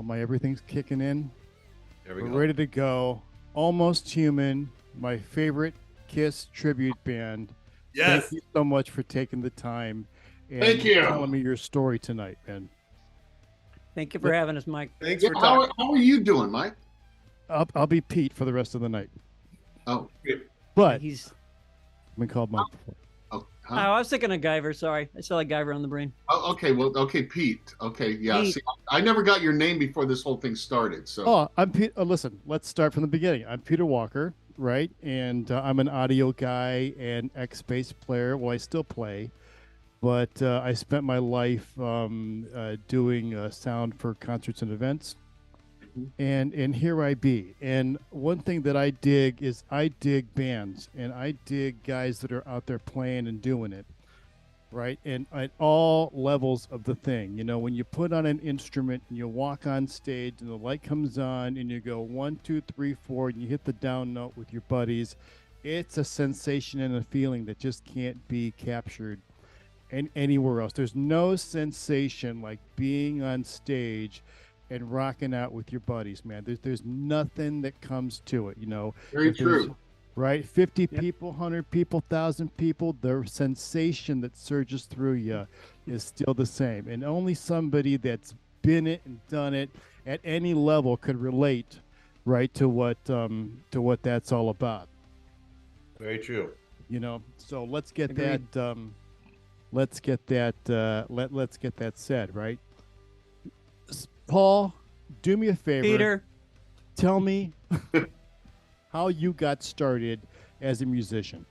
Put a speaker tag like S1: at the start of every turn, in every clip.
S1: All my everything's kicking in.
S2: There we
S1: We're
S2: go.
S1: ready to go. Almost Human, my favorite Kiss tribute band.
S2: Yes.
S1: Thank you so much for taking the time and
S3: Thank you.
S1: telling me your story tonight, man.
S4: Thank you for having us, Mike.
S2: Thanks
S3: Yeah,
S2: for talking.
S3: how are you doing, Mike?
S1: I'll be Pete for the rest of the night.
S3: Oh,
S1: But
S4: He's.
S1: I've been called Mike before.
S3: oh,
S4: Oh,
S3: huh?
S4: I was thinking of Guyver. Sorry, I still had Guyver on the brain.
S3: Oh, okay. Well, okay, Pete. Okay, yeah.
S4: Pete.
S3: See, I never got your name before this whole thing started. So,
S1: Oh, I'm Pete. Listen, let's start from the beginning. I'm Peter Walker, right? And I'm an audio guy and ex-bass player. Well, I still play, but I spent my life doing sound for concerts and events. And here I be. And one thing that I dig is I dig bands and I dig guys that are out there playing and doing it, right? And at all levels of the thing, you know, when you put on an instrument and you walk on stage and the light comes on and you go 1, 2, 3, 4, and you hit the down note with your buddies, it's a sensation and a feeling that just can't be captured anywhere else. There's no sensation like being on stage and rocking out with your buddies, man. There's nothing that comes to it, you know.
S3: very
S1: If there's-
S3: true.
S1: Right? 50
S4: Yep.
S1: people, 100 people, 1,000 people, the sensation that surges through you is still the same. And only somebody that's been it and done it at any level could relate, right, to what that's all about.
S2: Very true.
S1: You know. So let's get
S4: Agreed.
S1: that let's get that said, right? Paul, do me a favor.
S4: Peter,
S1: Tell me how you got started as a musician.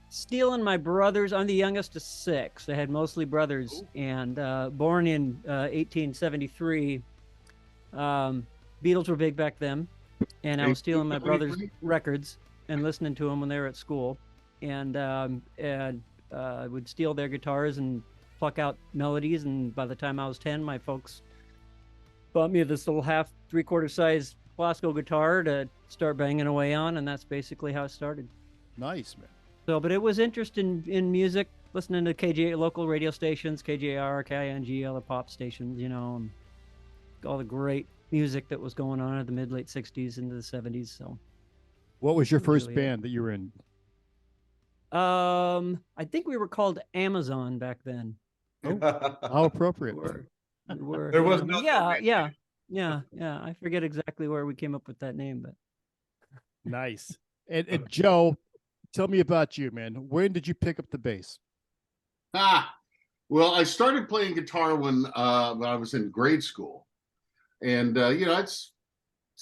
S4: stealing my brothers. I'm the youngest of 6. I had mostly brothers, and born in 1873. Beatles were big back then, and I was stealing my brothers'
S3: 1873?
S4: records and listening to them when they were at school, and would steal their guitars and pluck out melodies. And by the time I was 10, my folks bought me this little half 3/4 size Flasco guitar to start banging away on, and that's basically how it started.
S1: Nice, man.
S4: So, but it was interest in music, listening to KJ local radio stations, KJR, KING, other pop stations, you know, and all the great music that was going on in the mid late 60s into the 70s. So,
S1: What was your
S4: That was
S1: first
S4: really it.
S1: band that you were in?
S4: I think we were called Amazon back then.
S1: How appropriate.
S4: We were,
S2: There was
S4: you know,
S2: no
S4: yeah. I forget exactly where we came up with that name, but
S1: Nice. And Joe, tell me about you, man. When did you pick up the bass?
S3: Well, I started playing guitar when I was in grade school, and you know, it's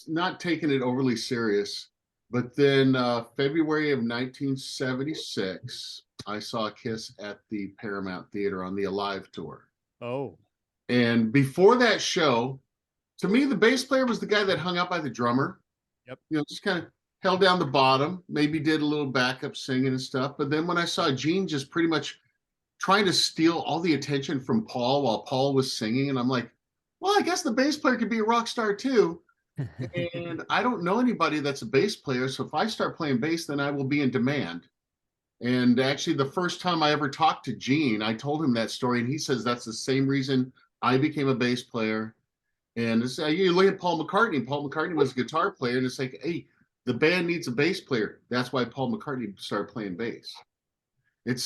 S3: not taking it overly serious. But then February of 1976, I saw Kiss at the Paramount Theater on the Alive tour.
S1: Oh,
S3: And before that show, to me, the bass player was the guy that hung out by the drummer.
S1: Yep.
S3: You know, just kind of held down the bottom, maybe did a little backup singing and stuff. But then when I saw Gene just pretty much trying to steal all the attention from Paul while Paul was singing, and I'm like, well, I guess the bass player could be a rock star too. And I don't know anybody that's a bass player. So if I start playing bass, then I will be in demand. And actually, the first time I ever talked to Gene, I told him that story, and he says that's the same reason I became a bass player. And it's, you look at Paul McCartney. Paul McCartney was a guitar player, and it's like, hey, the band needs a bass player. That's why Paul McCartney started playing bass. It's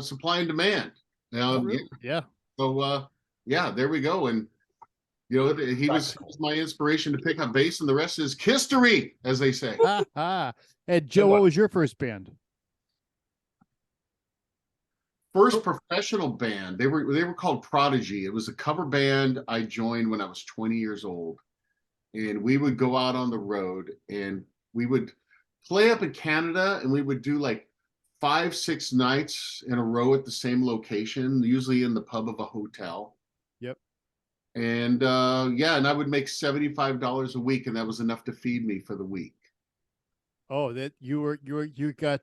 S3: supply and demand. Now,
S1: yeah.
S3: so yeah, there we go. And you know, he was my inspiration to pick up bass, and the rest is history, as they say.
S1: And Joe, what was your first band?
S3: First professional band. They were called Prodigy. It was a cover band I joined when I was 20 years old. And we would go out on the road and we would play up in Canada, and we would do like 5-6 nights in a row at the same location, usually in the pub of a hotel.
S1: Yep.
S3: And yeah, and I would make $75 a week, and that was enough to feed me for the week.
S1: Oh, that you got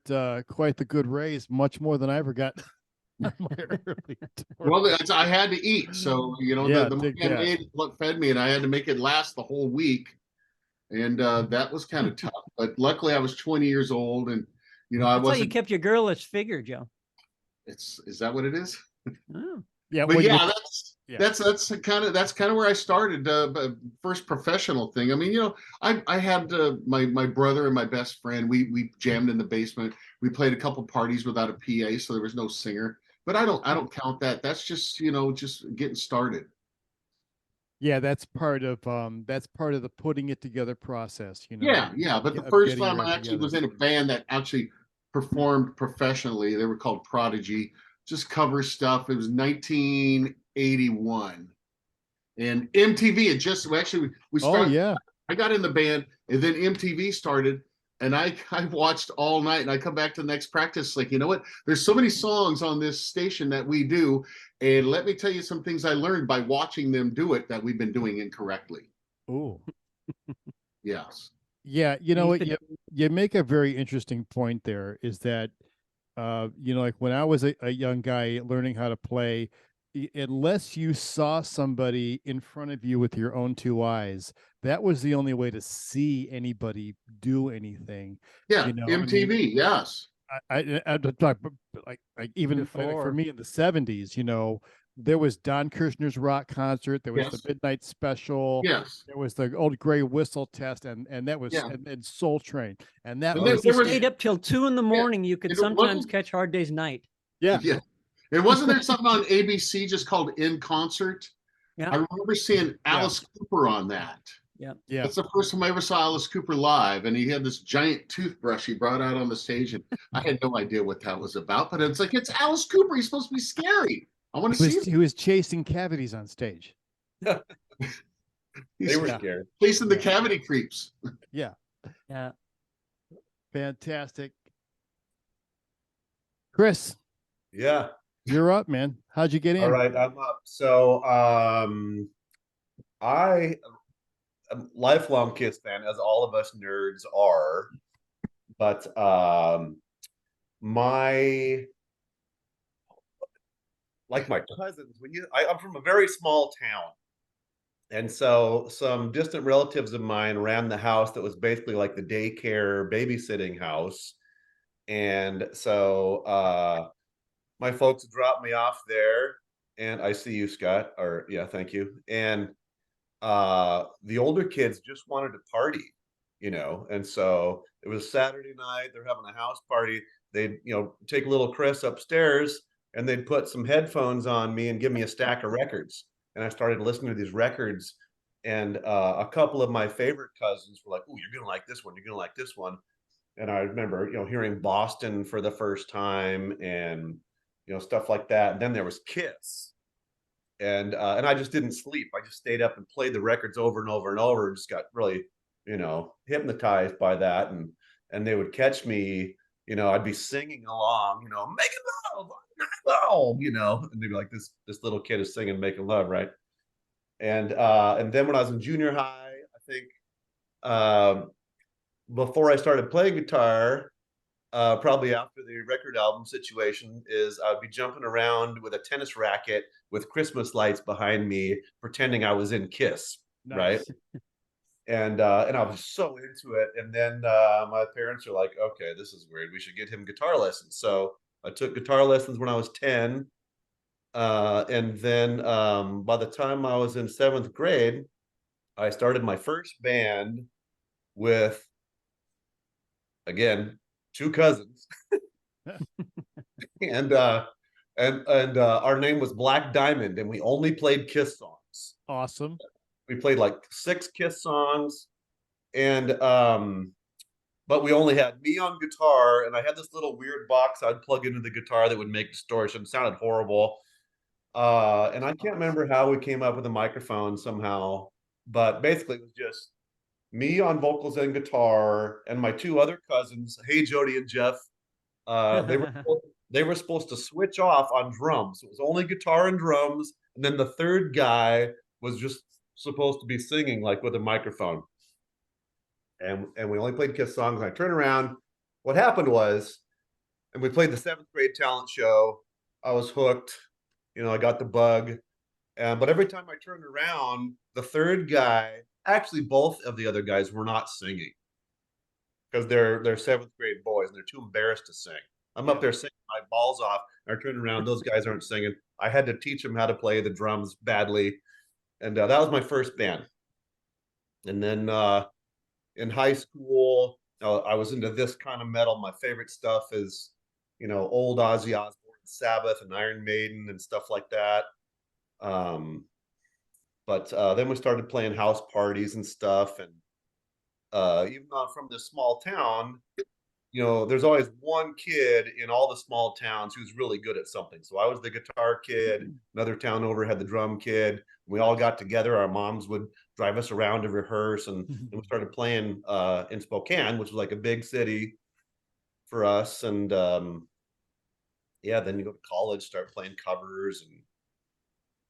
S1: quite the good raise, much more than I ever got. On my early tour.
S3: Well, I had to eat, so you know,
S1: Yeah,
S3: the money I made is what fed me, and I had to make it last the whole week, and that was kind of tough. But luckily, I was 20 years old, and you know, I
S4: that's how you
S3: wasn't.
S4: kept your girlish figure, Joe.
S3: Is that what it is?
S4: Oh.
S1: Yeah,
S3: But
S1: when
S3: yeah,
S1: you,
S3: that's
S1: Yeah.
S3: That's kind of where I started. First professional thing. I mean, I had my brother and my best friend. We jammed in the basement. We played a couple parties without a PA, so there was no singer. But I don't count that. That's just just getting started.
S1: Yeah, that's part of the putting it together process,
S3: Yeah, yeah. But the
S1: of
S3: first
S1: getting your
S3: time I
S1: act
S3: actually
S1: together.
S3: was in a band that actually performed professionally, they were called Prodigy, just cover stuff. It was 1981. And MTV had just actually we
S1: Oh
S3: started.
S1: yeah.
S3: I got in the band, and then MTV started, and I watched all night. And I come back to the next practice, like, you know what? There's so many songs on this station that we do, and let me tell you some things I learned by watching them do it that we've been doing incorrectly.
S1: Ooh.
S3: Yes.
S1: Yeah, you
S4: I
S1: know
S4: used
S1: what?
S4: to
S1: You make a very interesting point there, is that like when I was a young guy learning how to play, unless you saw somebody in front of you with your own two eyes, that was the only way to see anybody do anything.
S3: Yeah.
S1: I mean,
S3: MTV. Yes.
S1: I'm talking, like even like for
S4: before.
S1: me in the '70s, there was Don Kirshner's rock concert, there was the
S3: Yes.
S1: Midnight Special,
S3: Yes.
S1: there was the old Gray Whistle Test, and that was
S3: Yeah.
S1: and Soul Train, and that
S3: And
S4: Well,
S3: there,
S4: if you
S3: there
S1: was
S3: was
S4: stayed up till 2 in the
S3: yeah.
S4: morning, you could
S3: And it
S4: sometimes
S3: wasn't
S4: catch Hard Day's Night.
S1: yeah.
S3: yeah. And wasn't there something on ABC just called In Concert?
S4: Yeah.
S3: I remember seeing Alice Cooper on that.
S4: Yeah.
S1: Yeah.
S3: That's the first time I ever saw Alice Cooper live, and he had this giant toothbrush he brought out on the stage, and I had no idea what that was about. But it's like, it's Alice Cooper. He's supposed to be scary. I want to see him.
S1: He was chasing cavities on stage.
S2: They were
S1: Yeah.
S2: scared.
S3: Chasing the
S1: Yeah.
S3: cavity creeps.
S1: Yeah,
S4: Yeah.
S1: fantastic. Chris,
S2: Yeah.
S1: you're up, man. How'd you get in?
S2: All right, I'm up. So I am a lifelong Kiss fan, as all of us nerds are. But my like my cousins, I'm from a very small town. And so some distant relatives of mine ran the house that was basically like the daycare babysitting house. And so my folks dropped me off there, and I see you, Scott, or yeah, thank you. And the older kids just wanted to party, and so it was Saturday night, they're having a house party. They'd, take little Chris upstairs, and they'd put some headphones on me and give me a stack of records. And I started listening to these records, and a couple of my favorite cousins were like, "Oh, you're gonna like this one, you're gonna like this one." And I remember, hearing Boston for the first time, and stuff like that. And then there was Kiss, and I just didn't sleep. I just stayed up and played the records over and over and over, and just got really, hypnotized by that. And they would catch me, I'd be singing along, "Making love, love," and they'd be like, "This little kid is singing Making Love, right?" And then when I was in junior high, I think, before I started playing guitar, probably after the record album situation, is I'd be jumping around with a tennis racket with Christmas lights behind me, pretending I was in Kiss, right?
S1: Nice.
S2: And I was so into it. And then my parents are like, "Okay, this is weird. We should get him guitar lessons." So I took guitar lessons when I was 10. And then by the time I was in 7th grade, I started my first band with, again, 2 cousins. and our name was Black Diamond, and we only played Kiss songs.
S1: Awesome.
S2: We played like 6 Kiss songs, and but we only had me on guitar, and I had this little weird box I'd plug into the guitar that would make distortion. It sounded horrible. And I can't remember how we came up with a microphone somehow, but basically it was just me on vocals and guitar, and my 2 other cousins, Hey Jody and Jeff. They were supposed to switch off on drums. It was only guitar and drums, and then the third guy was just supposed to be singing like with a microphone. And we only played Kiss songs. And I turned around. What happened was, and we played the 7th grade talent show. I was hooked. I got the bug. But every time I turned around, the third guy, actually both of the other guys, were not singing, because they're 7th grade boys and they're too embarrassed to sing. I'm up there singing my balls off, and I turn around, those guys aren't singing. I had to teach him how to play the drums badly, and that was my first band. And then in high school, I was into this kind of metal. My favorite stuff is, old Ozzy Osbourne, Sabbath, and Iron Maiden, and stuff like that. But then we started playing house parties and stuff. And even though I'm from this small town, there's always one kid in all the small towns who's really good at something. So I was the guitar kid. Another town over had the drum kid. We all got together. Our moms would drive us around to rehearse, and we started playing in Spokane, which was like a big city for us. And yeah, then you go to college, start playing covers,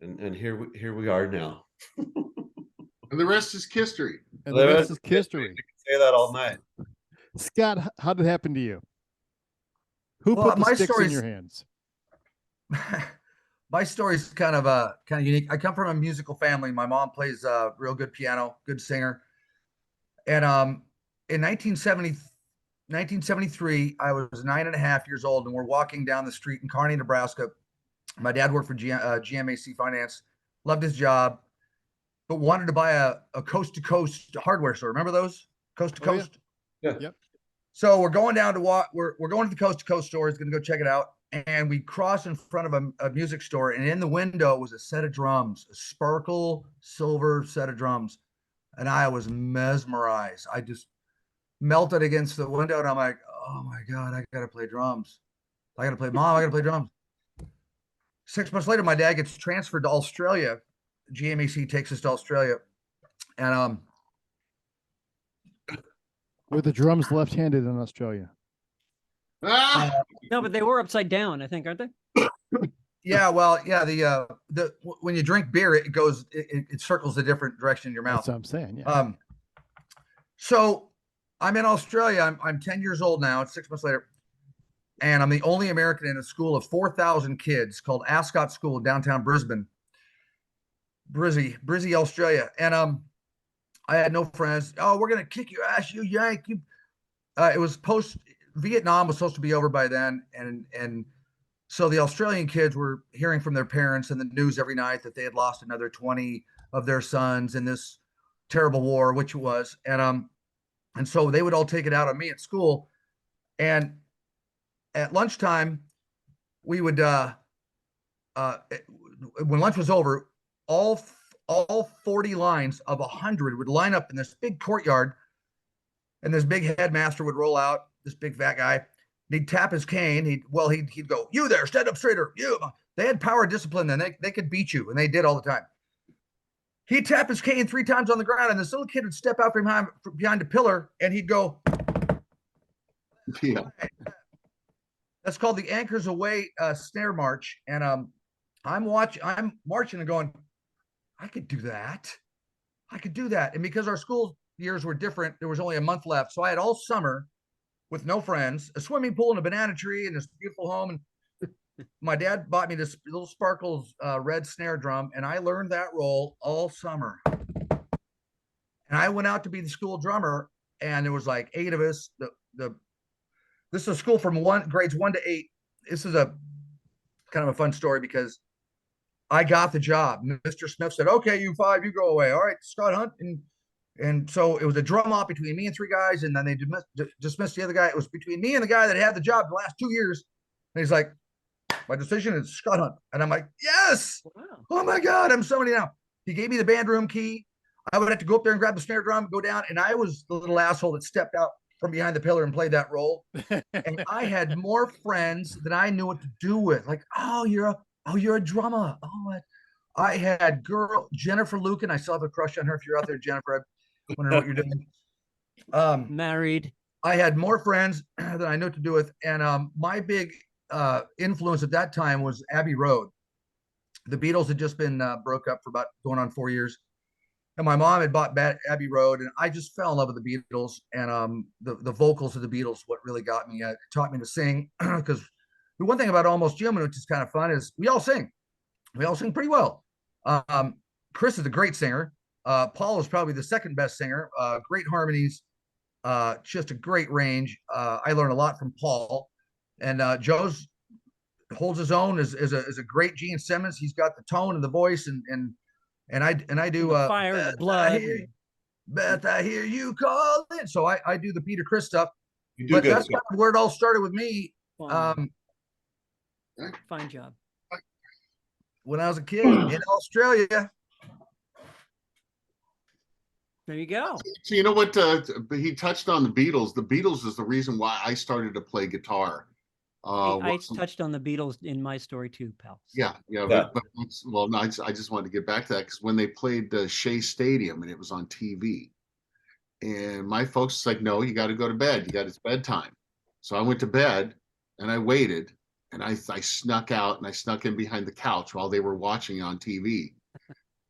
S2: and here we are now.
S3: And the rest is history.
S1: And the rest is history.
S2: You can say that all night.
S1: Scott, how did it happen to you? Who
S5: Well,
S1: put the
S5: my
S1: sticks in
S5: story's-
S1: your hands?
S5: My story's kind of unique. I come from a musical family. My mom plays real good piano, good singer. And in 1973, I was 9.5 years old, and we're walking down the street in Kearney, Nebraska. My dad worked for GMAC Finance, loved his job, but wanted to buy a coast to coast hardware store. Remember those? Coast to
S1: Oh, yeah.
S5: coast?
S2: Yeah.
S1: Yep.
S5: So we're going down to we're going to the coast to coast store. He's going to go check it out. And we cross in front of a music store, and in the window was a set of drums, a sparkle silver set of drums. And I was mesmerized. I just melted against the window, and I'm like, oh my God, I got to play drums. I got to play, Mom, I got to play drums. 6 months later, my dad gets transferred to Australia. GMAC takes us to Australia. And
S1: Were the drums left-handed in Australia?
S4: No, but they were upside down, I think, aren't they?
S5: yeah, well, yeah, the when you drink beer, it goes, it circles a different direction in your mouth.
S1: That's what I'm saying. Yeah.
S5: So I'm in Australia. I'm 10 years old now. It's 6 months later. And I'm the only American in a school of 4,000 kids called Ascot School, downtown Brisbane, Brizzy, Australia. And I had no friends. Oh, we're gonna kick your ass, you yank. You. It was Vietnam was supposed to be over by then, and so the Australian kids were hearing from their parents in the news every night that they had lost another 20 of their sons in this terrible war, which it was. And so they would all take it out on me at school. And at lunchtime, we would when lunch was over, all 40 lines of 100 would line up in this big courtyard, and this big headmaster would roll out, this big fat guy. He'd tap his cane. He'd go, "You there, stand up straighter." You. They had power, discipline, and they could beat you, and they did all the time. He'd tap his cane 3 times on the ground, and this little kid would step out from behind a pillar, and he'd go.
S3: Yeah.
S5: That's called the Anchors Away snare march, and I'm marching and going, I could do that. And because our school years were different, there was only a month left, so I had all summer with no friends, a swimming pool and a banana tree and this beautiful home. And my dad bought me this little Sparkles red snare drum, and I learned that roll all summer. And I went out to be the school drummer, and there was like 8 of us. This is a school from grades 1 to 8. This is a kind of a fun story because I got the job. Mr. Smith said, "Okay, you 5, you go away." All right, Scott Hunt. And so it was a drum off between me and 3 guys, and then they dismissed the other guy. It was between me and the guy that had the job the last 2 years. And he's like, "My decision is Scott Hunt." And I'm like, "Yes."
S4: Wow.
S5: Oh my God, I'm somebody now. He gave me the band room key. I would have to go up there and grab the snare drum, go down. And I was the little asshole that stepped out from behind the pillar and played that role. And I had more friends than I knew what to do with. Like, oh, you're a drummer. Oh, I had Jennifer Lucan. I still have a crush on her. If you're out there, Jennifer, I want to know what you're doing.
S4: Married.
S5: I had more friends than I knew what to do with. And my big influence at that time was Abbey Road. The Beatles had just been broke up for about going on 4 years. And my mom had bought Abbey Road, and I just fell in love with the Beatles. And the vocals of the Beatles, what really got me, it taught me to sing. Because the one thing about Almost Human, which is kind of fun, is we all sing. We all sing pretty well. Chris is a great singer. Paul is probably the second best singer. Great harmonies, just a great range. I learned a lot from Paul. And Joe's holds his own, is a great Gene Simmons. He's got the tone and the voice, and I do
S4: The fire, the
S5: Beth,
S4: blood.
S5: Beth, I hear you calling. So I do the Peter Criss stuff.
S2: You do
S5: But
S2: good
S5: that's
S2: stuff.
S5: kind of where it all started with me.
S4: Fine. Fine job.
S5: When I was a kid in Australia.
S4: There you go.
S3: So you know what? He touched on the Beatles. The Beatles is the reason why I started to play guitar.
S4: I touched on the Beatles in my story too, pal.
S3: Yeah.
S2: Yeah.
S3: But well, no, I just wanted to get back to that because when they played Shea Stadium and it was on TV, and my folks was like, "No, you got to go to bed. It's bedtime." So I went to bed and I waited, and I snuck out and I snuck in behind the couch while they were watching on TV.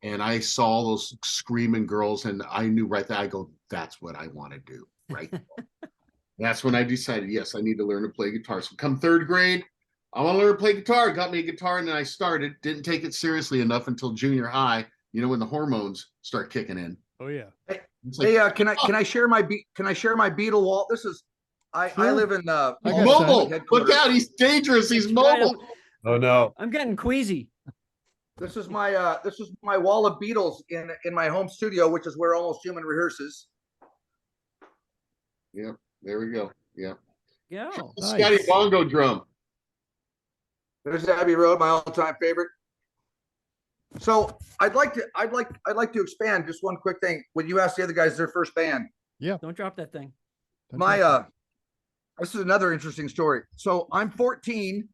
S3: And I saw those screaming girls, and I knew right there. I go, "That's what I want to do." Right. That's when I decided, yes, I need to learn to play guitar. So come third grade, I want to learn to play guitar. Got me a guitar, and then I started. Didn't take it seriously enough until junior high. You know, when the hormones start kicking in.
S1: Oh yeah.
S3: It's like,
S5: Hey, can I share my Beetle wall? This is I
S1: Sure.
S5: live in
S1: got
S3: mobile.
S1: time.
S3: Look out, he's dangerous. He's
S4: Right,
S3: mobile.
S2: Oh no.
S4: I'm getting queasy.
S5: This is my wall of Beatles in my home studio, which is where Almost Human rehearses.
S3: Yep. There we go. Yeah.
S4: Go.
S3: Scotty
S1: Nice.
S3: bongo drum.
S5: There's Abbey Road, my all-time favorite. So I'd like to expand just one quick thing. When you asked the other guys their first band,
S4: Don't drop that thing.
S1: Don't
S5: my
S1: drop
S5: this is another interesting story. So I'm 14,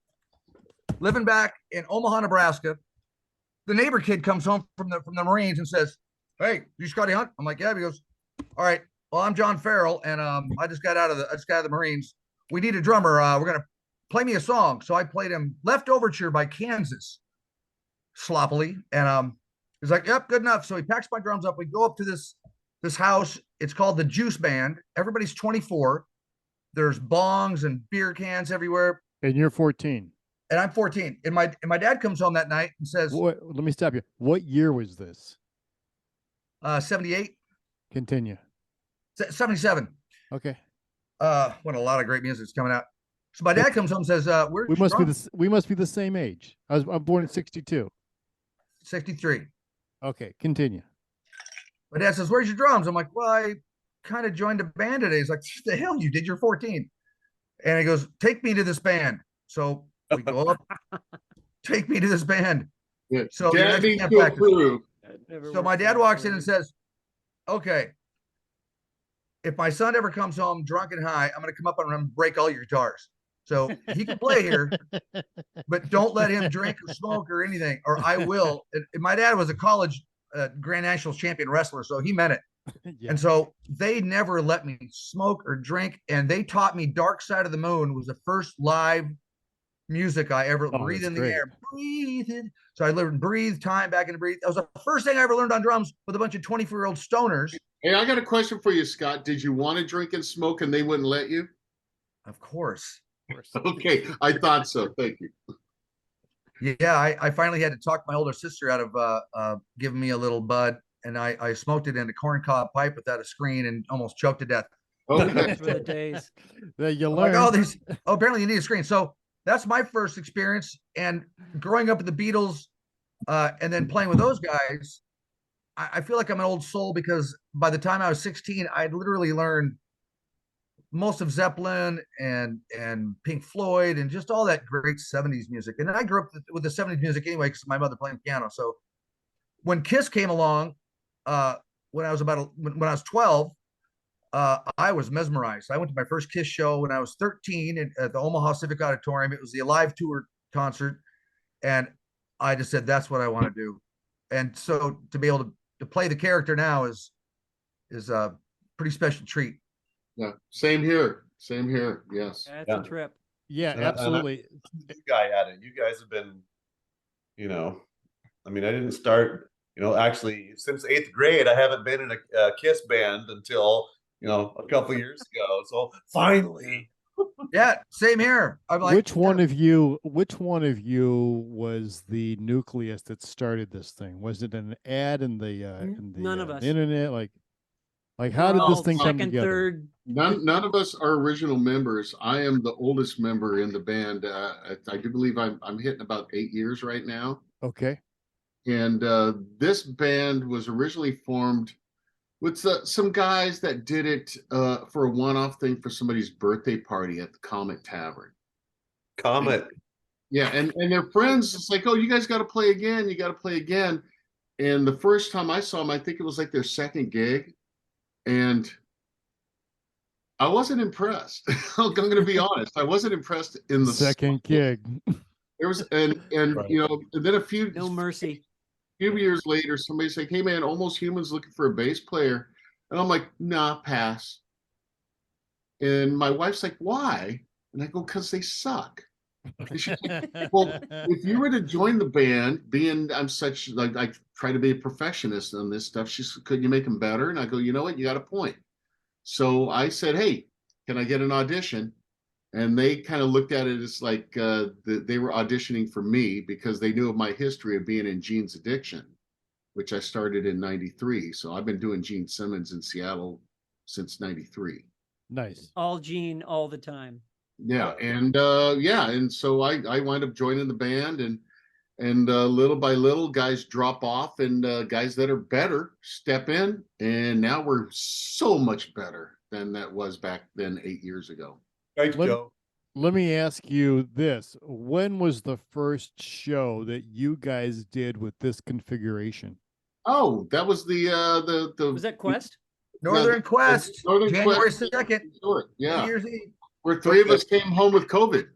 S5: living back in Omaha, Nebraska. The neighbor kid comes home from the Marines and says, "Hey, you Scotty Hunt?" I'm like, "Yeah." He goes, "All right. Well, I'm John Farrell, and I just got out of the Marines. We need a drummer. We're gonna play me a song." So I played him "Left Overture" by Kansas, sloppily, and he's like, "Yep, good enough." So he packs my drums up. We go up to this house. It's called the Juice Band. Everybody's 24. There's bongs and beer cans everywhere,
S1: And you're 14.
S5: and I'm 14. And my dad comes home that night and says,
S1: Let me stop you. What year was this?
S5: 78,
S1: Continue.
S5: 77.
S1: Okay.
S5: When a lot of great music's coming out. So my dad comes home and says, "Where's
S1: We
S5: your
S1: must be
S5: drums?"
S1: we must be the same age. I'm born in 62.
S5: 63.
S1: Okay, continue.
S5: My dad says, "Where's your drums?" I'm like, "Well, I kind of joined a band today." He's like, "The hell you did? You're 14." And he goes, "Take me to this band." So we go up, take me to this band.
S3: Yeah.
S5: So the
S3: Dad
S5: next
S3: needs
S5: camp
S3: to
S5: practice.
S3: approve.
S5: So my dad walks in and says, "Okay, if my son ever comes home drunk and high, I'm going to come up on him and break all your guitars. So he can play here, but don't let him drink or smoke or anything, or I will." And my dad was a college Grand National champion wrestler, so he meant it.
S1: Yeah.
S5: And so they never let me smoke or drink. And they taught me Dark Side of the Moon was the first live music I ever breathe
S1: that's
S5: in the
S1: great.
S5: air. Breathe in. So I learned breathe, time back into breathe. That was the first thing I ever learned on drums with a bunch of 24-year-old stoners.
S3: Hey, I got a question for you, Scott. Did you want to drink and smoke and they wouldn't let you?
S5: Of course.
S3: Okay, I thought so. Thank you.
S5: Yeah, I finally had to talk my older sister out of giving me a little bud. And I smoked it in a corncob pipe without a screen and almost choked to death.
S3: Okay.
S4: Those were the days.
S1: That you
S5: I'm
S1: learn.
S5: like, apparently you need a screen. So that's my first experience. And growing up with the Beatles and then playing with those guys, I feel like I'm an old soul because by the time I was 16, I'd literally learned most of Zeppelin and Pink Floyd and just all that great 70s music. And I grew up with the 70s music anyway because my mother playing piano. So when Kiss came along, when I was when I was 12, I was mesmerized. I went to my first Kiss show when I was 13 at the Omaha Civic Auditorium. It was the Alive Tour concert, and I just said, "That's what I want to do." And so to be able to play the character now is a pretty special treat.
S3: Yeah. Same here. Same here. Yes.
S4: That's
S2: Yeah.
S4: a trip.
S1: Yeah,
S2: And I-
S1: absolutely.
S2: You guy at it. You guys have been, I mean, I didn't start, actually since 8th grade. I haven't been in a Kiss band until, a couple years ago. So finally.
S5: Yeah, same here. I'm like,
S1: Which one of you was the nucleus that started this thing? Was it an ad in the
S4: None of us.
S1: internet? Like, Like, how
S4: We're
S1: did this
S4: all
S1: thing come
S4: second,
S1: together?
S4: third.
S3: None of us are original members. I am the oldest member in the band. I do believe I'm hitting about 8 years right now.
S1: Okay.
S3: And this band was originally formed with some guys that did it for a one-off thing for somebody's birthday party at the Comet Tavern.
S2: Comet.
S3: Yeah, and their friends, it's like, oh, you guys got to play again. You got to play again. And the first time I saw them, I think it was like their second gig, and I wasn't impressed. I'm going to be honest. I wasn't impressed in the
S1: Second gig.
S3: There was and
S2: Right.
S3: you know, and then a few
S4: No mercy.
S3: years later, somebody's like, "Hey man, Almost Human's looking for a bass player," and I'm like, "Nah, pass." And my wife's like, "Why?" And I go, "Because they suck." And she's like, well, if you were to join the band, being I'm such like I try to be a perfectionist on this stuff, she said, "Could you make them better?" And I go, "You know what? You got a point." So I said, "Hey, can I get an audition?" And they kind of looked at it as like they were auditioning for me because they knew of my history of being in Gene's Addiction, which I started in '93. So I've been doing Gene Simmons in Seattle since '93.
S1: Nice.
S4: All Gene all the time.
S3: Yeah, and and so I wind up joining the band, and little by little, guys drop off, and guys that are better step in, and now we're so much better than that was back then 8 years ago.
S2: Thanks,
S1: Let-
S2: Joe.
S1: Let me ask you this. When was the first show that you guys did with this configuration?
S3: Oh, that was the
S4: Was that Quest?
S5: Northern Quest,
S3: Northern
S5: January
S3: Quest.
S5: 2nd,
S3: Sure,
S5: New
S3: yeah,
S5: Year's Eve.
S3: where three of us came home with COVID.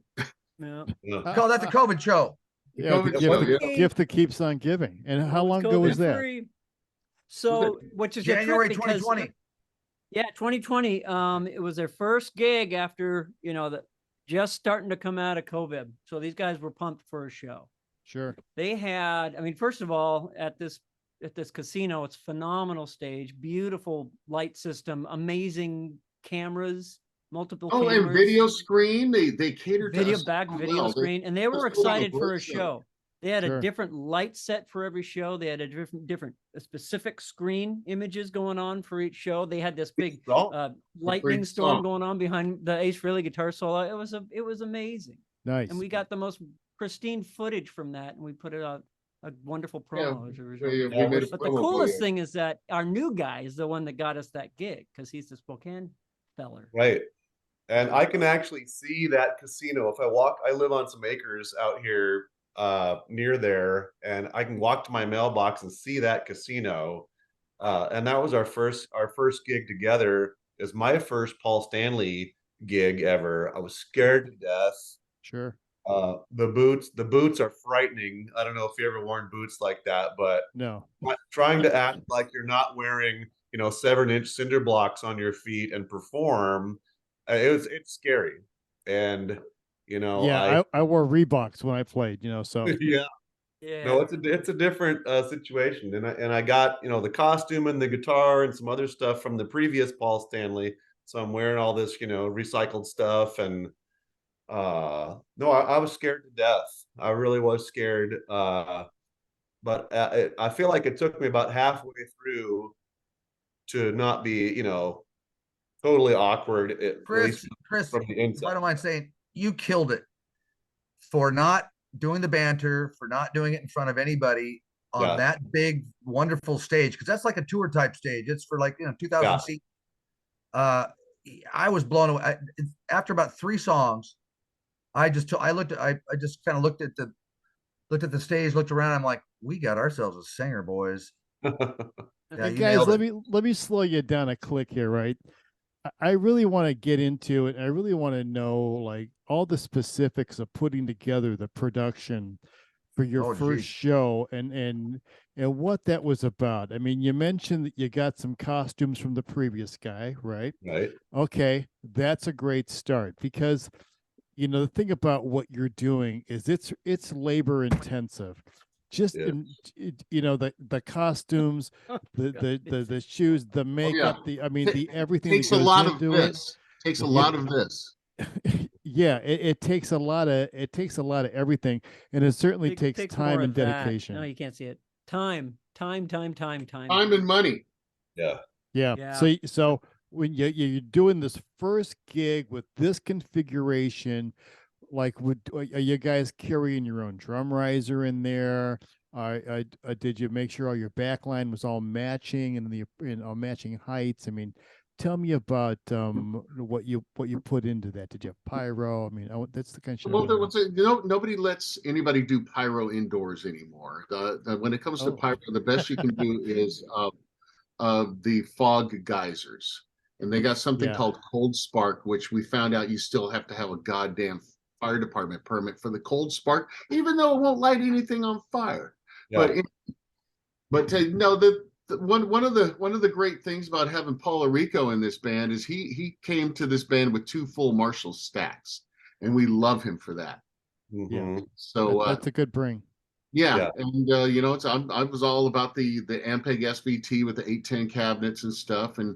S4: Yeah.
S2: Yeah.
S5: Call that the COVID show.
S3: The
S1: Yeah, the
S3: COVID
S1: gift,
S3: show,
S1: that-
S3: yeah.
S1: gift that keeps on giving. And how long ago was that?
S4: COVID-free. So, which is a trip
S5: January
S4: because-
S5: 2020.
S4: Yeah, 2020. It was their first gig after, just starting to come out of COVID. So these guys were pumped for a show.
S1: Sure.
S4: They had, first of all, at this casino, it's phenomenal stage, beautiful light system, amazing cameras, multiple
S3: Oh,
S4: cameras.
S3: and video screen. They catered to
S4: Video
S3: us
S4: back
S3: so
S4: video
S3: well.
S4: screen, and they were
S3: just put on a
S4: excited for
S3: great
S4: a
S3: show.
S4: show. They had
S1: Sure.
S4: a different light set for every show. They had a different specific screen images going on for each show. They had this big
S2: Salt.
S4: lightning
S3: great
S4: storm
S3: song.
S4: going on behind the Ace Frehley guitar solo. It was amazing,
S1: Nice.
S4: and we got the most pristine footage from that, and we put it out a wonderful
S3: Yeah,
S4: promo as a result.
S3: we
S2: Yeah,
S3: made a
S4: But the
S3: promo
S4: coolest
S3: video.
S4: thing is that our new guy is the one that got us that gig because he's the Spokane feller.
S2: Right. And I can actually see that casino. If I live on some acres out here near there, and I can walk to my mailbox and see that casino. And that was our first gig together. Is my first Paul Stanley gig ever. I was scared to death.
S1: Sure.
S2: The boots are frightening. I don't know if you ever worn boots like that, but
S1: No.
S2: trying to act like you're not wearing 7-inch cinder blocks on your feet and perform, it's scary. And
S1: Yeah, I wore Reeboks when I played, so
S2: yeah,
S4: Yeah.
S2: no, it's a different situation. And I got the costume and the guitar and some other stuff from the previous Paul Stanley, so I'm wearing all this recycled stuff. And no, I was scared to death. I really was scared. But I feel like it took me about halfway through to not be totally awkward, at least
S5: Chris,
S2: from the
S5: if I
S2: inside.
S5: don't mind saying, you killed it for not doing the banter, for not doing it in front of anybody on
S2: Yeah.
S5: that big, wonderful stage, because that's like a tour type stage. It's for 2,000
S2: Yeah.
S5: seats. I was blown away. After about 3 songs, I just kind of looked at the stage, looked around. I'm like, we got ourselves a singer, boys. Yeah,
S1: Hey,
S5: you
S1: guys,
S5: nailed
S1: let
S5: it.
S1: me slow you down a click here, right? I really want to get into it. I really want to know like all the specifics of putting together the production for your
S5: Oh,
S1: first
S5: geez.
S1: show and what that was about. I mean, you mentioned that you got some costumes from the previous guy, right?
S2: Right.
S1: Okay, that's a great start because the thing about what you're doing is it's labor intensive. Just
S2: Yeah.
S1: the costumes, the shoes, the makeup, the everything
S3: Takes
S1: that
S3: a
S1: goes
S3: lot of
S1: into
S3: this. Takes a lot of this.
S1: it. Yeah, it takes a lot of everything, and it certainly takes
S4: more
S1: time and
S4: of that.
S1: dedication.
S4: No, you can't see it. Time.
S3: Time and money.
S2: Yeah.
S1: Yeah.
S4: Yeah.
S1: So when you're doing this first gig with this configuration, like are you guys carrying your own drum riser in there? Did you make sure all your backline was all matching and all matching heights? I mean, tell me about what you put into that. Did you have pyro? I mean, that's the kind of shit I
S3: Well,
S1: want to know.
S3: nobody lets anybody do pyro indoors anymore. When it comes to
S1: Oh.
S3: pyro, the best you can do is the fog geysers, and they got something
S1: Yeah.
S3: called cold spark, which we found out you still have to have a goddamn fire department permit for the cold spark, even though it won't light anything on fire.
S2: Yeah.
S3: But no, one of the great things about having Paul Rico in this band is he came to this band with 2 full Marshall stacks, and we love him for that.
S2: Mhm.
S3: So
S1: That's a good bring.
S3: yeah,
S2: Yeah.
S3: and I was all about the Ampeg SVT with the 810 cabinets and stuff, and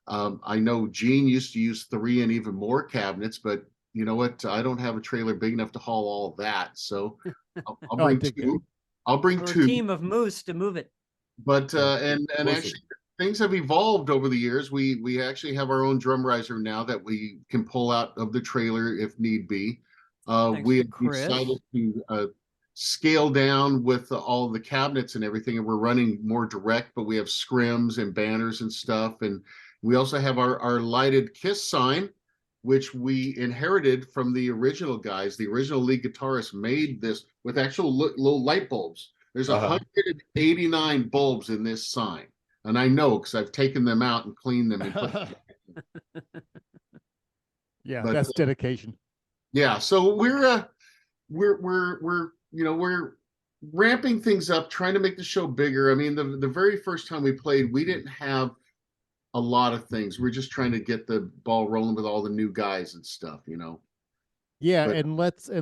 S3: I know Gene used to use 3 and even more cabinets, but you know what? I don't have a trailer big enough to haul all of that, so I'll
S1: I
S3: bring
S1: dig
S3: 2. I'll bring
S4: Or a
S3: 2.
S4: team of moose to move it.
S3: But
S2: Yeah.
S3: and
S2: Listen.
S3: actually things have evolved over the years. We actually have our own drum riser now that we can pull out of the trailer if need be.
S4: Thanks
S3: We
S4: to
S3: have
S4: Chris.
S3: decided to scale down with all the cabinets and everything, and we're running more direct, but we have scrims and banners and stuff. And we also have our lighted KISS sign, which we inherited from the original guys. The original lead guitarist made this with actual little light bulbs. There's
S2: Uh-huh.
S3: 189 bulbs in this sign, and I know because I've taken them out and cleaned them and put them.
S1: Yeah,
S3: But,
S1: that's dedication.
S3: Yeah, so we're ramping things up, trying to make the show bigger. I mean, the very first time we played, we didn't have a lot of things. We're just trying to get the ball rolling with all the new guys and stuff,
S1: Yeah,
S3: But-
S1: and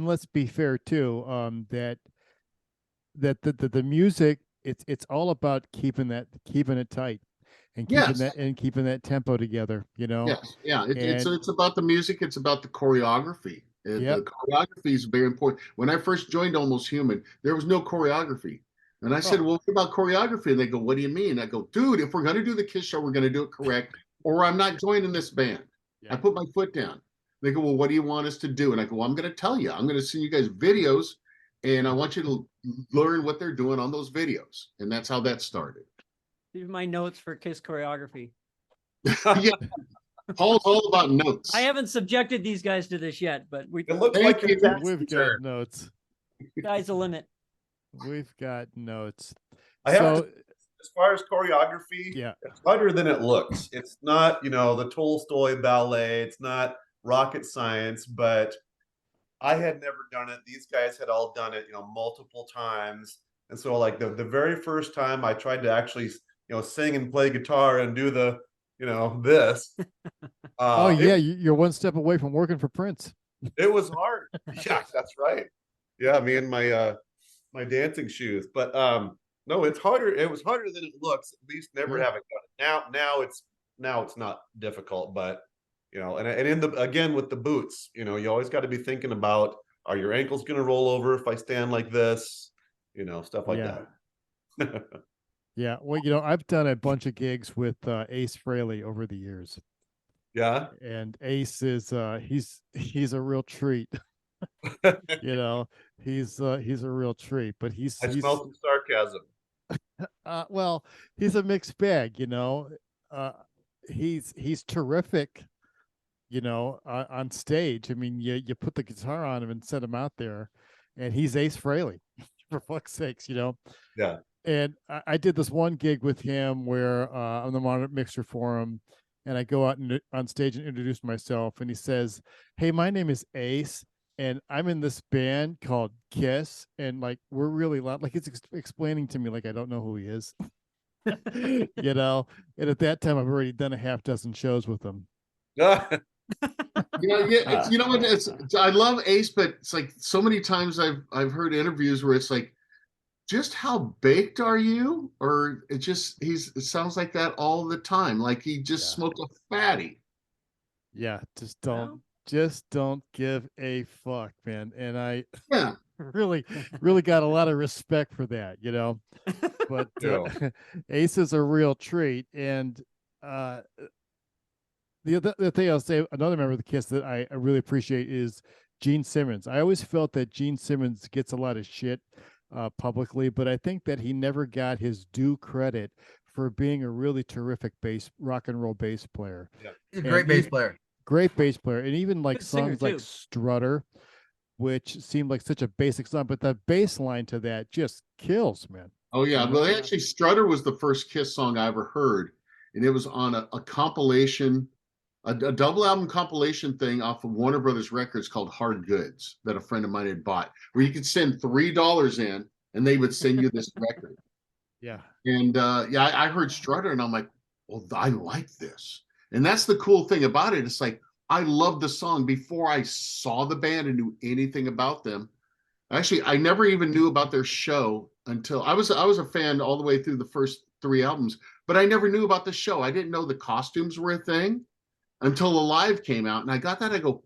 S1: let's be fair too. That the music, it's all about keeping it tight and
S3: Yes.
S1: keeping that tempo together.
S3: Yes, yeah.
S1: And-
S3: It's about the music. It's about the choreography.
S1: Yep.
S3: The choreography is very important. When I first joined Almost Human, there was no choreography, and I said,
S1: Oh.
S3: "Well, what about choreography?" And they go, "What do you mean?" I go, "Dude, if we're going to do the KISS show, we're going to do it correct, or I'm not joining this band."
S1: Yeah.
S3: I put my foot down. They go, "Well, what do you want us to do?" And I go, well, "I'm going to tell you. I'm going to send you guys videos, and I want you to learn what they're doing on those videos." And that's how that started.
S4: These are my notes for KISS choreography.
S3: Yeah, Paul's all about notes.
S4: I haven't subjected these guys to this yet, but
S2: It looks
S3: Thank
S2: like your
S3: you.
S2: tax
S1: We've
S2: return.
S1: got notes.
S4: sky's the limit.
S1: We've got notes.
S2: I have
S1: So
S2: to, as far as choreography,
S1: yeah,
S2: it's harder than it looks. It's not, the Tolstoy ballet. It's not rocket science, but I had never done it. These guys had all done it, multiple times. And so like the very first time I tried to actually, sing and play guitar and do the, this.
S1: oh yeah, you're one step away from working for Prince.
S2: It was hard. Yeah, that's right. Yeah, me and my my dancing shoes. But no, it's harder. It was harder than it looks. At least never
S1: Yeah.
S2: having done it. Now it's not difficult, but and in the again with the boots, you always got to be thinking about, are your ankles going to roll over if I stand like this? Stuff like
S1: Yeah.
S2: that.
S1: Yeah, well, I've done a bunch of gigs with Ace Frehley over the years,
S2: Yeah.
S1: and Ace is he's a real treat. He's a real treat, but
S2: I
S1: he's
S2: smell some sarcasm.
S1: well, he's a mixed bag. He's terrific. On stage. I mean, you put the guitar on him and set him out there, and he's Ace Frehley, for fuck's sakes.
S2: Yeah.
S1: And I did this one gig with him where on the Modern Mixer Forum, and I go out on stage and introduce myself, and he says, "Hey, my name is Ace, and I'm in this band called KISS, and like we're really loud." Like it's explaining to me like I don't know who he is, And at that time I've already done a half dozen shows with him.
S3: I love Ace, but it's like so many times I've heard interviews where it's like, just how baked are you? Or it sounds like that all the time. Like he just
S1: Yeah.
S3: smoked a fatty.
S1: Yeah, just
S4: Well-
S1: don't give a fuck, man. And I
S3: Yeah.
S1: really got a lot of respect for that, But
S2: Yeah.
S1: Ace is a real treat, and uh, the thing I'll say, another member of the Kiss that I really appreciate is Gene Simmons. I always felt that Gene Simmons gets a lot of shit publicly, but I think that he never got his due credit for being a really terrific rock and roll bass player.
S2: Yeah.
S5: He's a great bass player.
S1: Great bass player, and even like
S4: Good singer,
S1: songs like
S4: too.
S1: Strutter, which seemed like such a basic song, but the bass line to that just kills, man.
S3: Oh yeah, well actually Strutter was the first Kiss song I ever heard, and it was on a compilation, a double album compilation thing off of Warner Brothers Records called Hard Goods that a friend of mine had bought, where you could send $3 in and they would send you this record.
S1: Yeah.
S3: And yeah, I heard Strutter and I'm like, well, I like this. And that's the cool thing about it. It's like I loved the song before I saw the band and knew anything about them. Actually, I never even knew about their show until I was a fan all the way through the first 3 albums, but I never knew about the show. I didn't know the costumes were a thing until Alive came out, and I got that. I go,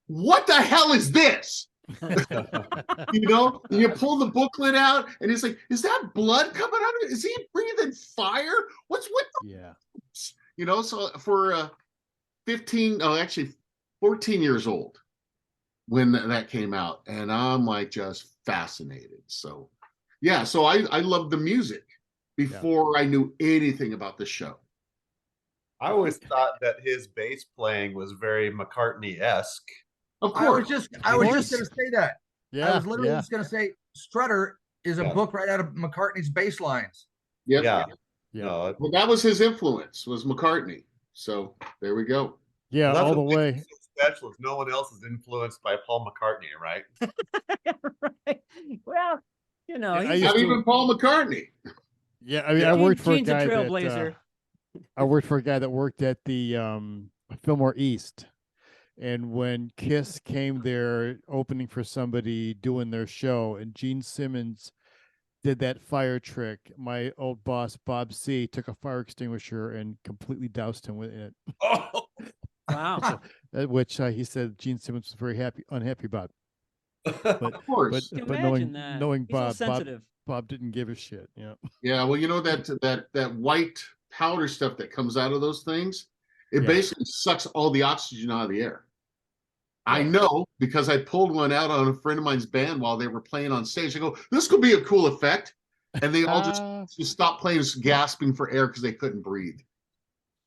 S3: what the hell is this? You know, and you pull the booklet out, and it's like, is that blood coming out of it? Is he breathing fire? What's with the,
S1: Yeah.
S3: you know? So for 14 years old when that came out, and I'm like just fascinated. So yeah, so I loved the music before I knew anything about the show.
S2: I always thought that his bass playing was very McCartney-esque.
S3: Of
S5: I was
S3: course.
S5: just
S1: course.
S5: going to say that.
S1: Yeah.
S5: I was literally
S1: yeah.
S5: just going to say Strutter is a
S2: Yeah.
S5: book right out of McCartney's bass lines.
S3: Yep.
S2: Yeah.
S1: Yeah.
S2: No,
S3: Well, that was his influence, was McCartney. So there we go.
S1: Yeah,
S2: that's
S1: all the
S2: what
S1: way.
S2: makes it so special. Is no one else is influenced by Paul McCartney, right?
S4: Right. Well, you know,
S1: Yeah, I
S4: he's
S1: used
S3: Not
S1: to-
S3: even Paul McCartney.
S1: Yeah, I mean,
S2: Yeah.
S1: I worked for
S4: Gene's
S1: a
S4: a
S1: guy
S4: trailblazer.
S1: I worked for a guy that worked at the Fillmore East, and when Kiss came there opening for somebody doing their show, and Gene Simmons did that fire trick, my old boss Bob C took a fire extinguisher and completely doused him with it,
S2: Oh,
S4: Wow.
S1: which he said Gene Simmons was very unhappy about.
S3: Of
S1: But
S3: course.
S4: Can
S1: but
S4: imagine that.
S1: knowing
S4: He's all
S1: Bob
S4: sensitive.
S1: didn't give a shit. Yeah.
S3: Yeah, well, you know that white powder stuff that comes out of those things, it
S1: Yeah.
S3: basically sucks all the oxygen out of the air. I know because I pulled one out on a friend of mine's band while they were playing on stage. I go, this could be a cool effect. And they all just stopped playing, gasping for air because they couldn't breathe.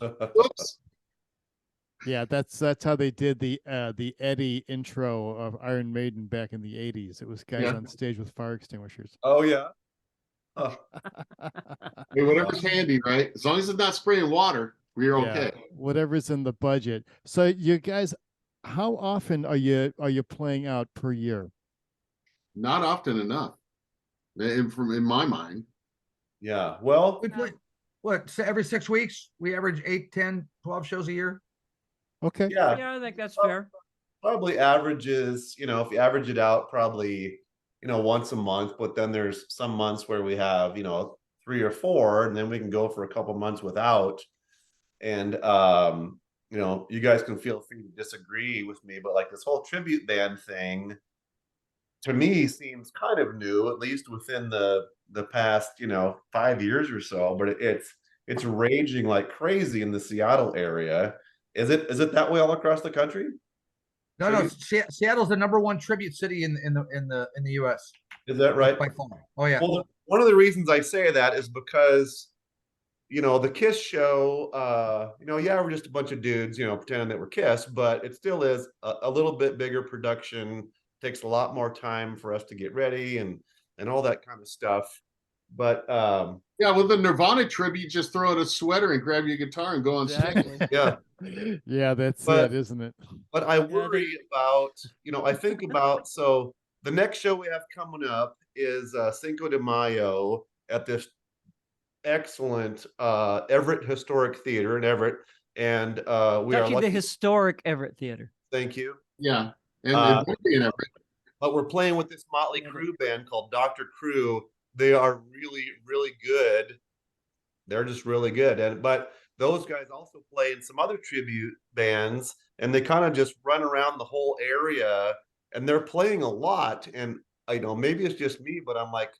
S3: Whoops.
S1: Yeah, that's how they did the Eddie intro of Iron Maiden back in the 80s. It was guys
S3: Yeah.
S1: on stage with fire extinguishers.
S2: oh yeah. Oh,
S3: Hey, whatever's handy, right? As long as it's not spraying water, we're
S1: Yeah,
S3: okay.
S1: whatever's in the budget. So you guys, how often are you playing out per year?
S3: Not often enough. In my mind.
S2: yeah. Well,
S5: We play, every 6 weeks? We average 8, 10, 12 shows a year.
S1: Okay.
S2: yeah.
S4: Yeah, I think that's fair.
S2: Probably averages, if you average it out, probably, once a month, but then there's some months where we have, 3 or 4, and then we can go for a couple months without. And, you guys can feel free to disagree with me, but like this whole tribute band thing to me seems kind of new, at least within the past, 5 years or so, but it's raging like crazy in the Seattle area. Is it that way all across the country?
S5: No,
S2: Tribute?
S5: Seattle's the #1 tribute city in the U.S.
S2: Is that right?
S5: by far. Oh yeah.
S2: Well, one of the reasons I say that is because, the Kiss show, yeah, we're just a bunch of dudes, pretending that we're Kiss, but it still is a little bit bigger production. Takes a lot more time for us to get ready and all that kind of stuff. But
S3: Yeah, well, the Nirvana tribute, just throw out a sweater and grab your guitar and go on stage.
S4: Exactly.
S2: yeah,
S1: Yeah, that's
S2: But-
S1: it, isn't it?
S2: but I
S4: they-
S2: worry about, I think about, so the next show we have coming up is Cinco de Mayo at this excellent Everett Historic Theater in Everett. And we
S4: It's
S2: are
S4: actually
S2: lucky.
S4: the historic Everett Theater.
S2: Thank you.
S3: Yeah. And
S2: Uh,
S3: it would be in Everett.
S2: But we're playing with this Motley Crue band called Dr. Crue. They are really, really good. They're just really good. But those guys also play in some other tribute bands, and they kind of just run around the whole area, and they're playing a lot. And maybe it's just me, but I'm like,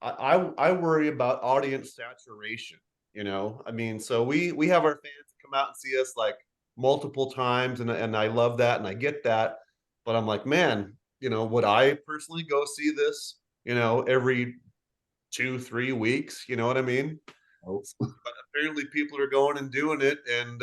S2: I worry about audience saturation. I mean, so we have our fans come out and see us like multiple times, and I love that and I get that. But I'm like, man, would I personally go see this, every 2, 3 weeks? You know what I mean?
S3: Oh.
S2: But apparently people are going and doing it, and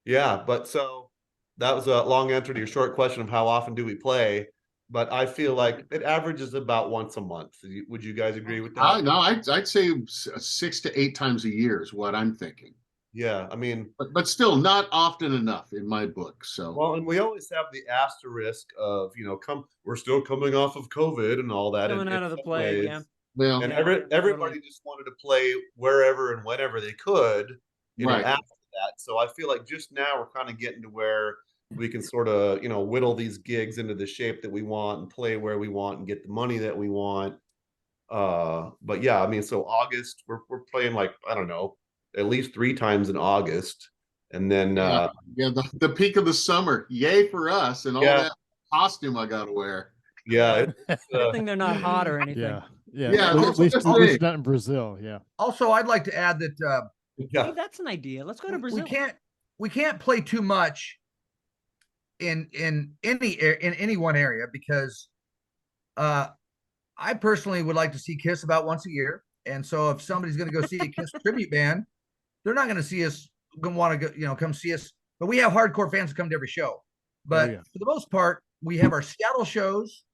S2: yeah, but so that was a long answer to your short question of how often do we play. But I feel like it averages about once a month. Would you guys agree with that?
S3: No, I'd say 6 to 8 times a year is what I'm thinking.
S2: Yeah, I mean,
S3: But still not often enough in my book. So
S2: well, and we always have the asterisk of, we're still coming off of COVID and all that
S4: Coming
S2: in
S4: out of the
S2: some
S4: plague,
S2: ways.
S4: yeah.
S3: well,
S2: And
S4: Yeah,
S2: everybody
S4: totally.
S2: just wanted to play wherever and whenever they could,
S3: right.
S2: after that. So I feel like just now we're kind of getting to where we can sort of, whittle these gigs into the shape that we want and play where we want and get the money that we want. But yeah, I mean, so August, we're playing like, I don't know, at least 3 times in August. And then
S3: Yeah, yeah, the peak of the summer. Yay for us and all
S2: yeah,
S3: that costume I gotta wear.
S2: yeah,
S4: Good thing they're not hot or anything.
S1: Yeah, yeah.
S3: Yeah,
S1: At
S3: that's
S1: least,
S3: the
S1: at least
S3: thing.
S1: not in Brazil. Yeah.
S5: Also, I'd like to add that
S2: yeah.
S4: Hey, that's an idea. Let's go to
S5: we
S4: Brazil.
S5: can't play too much in any one area, because I personally would like to see Kiss about once a year. And so if somebody's going to go see a Kiss tribute band, they're not going to see us, going to want to go, come see us. But we have hardcore fans that come to every show. But
S1: yeah.
S5: for the most part, we have our Seattle shows,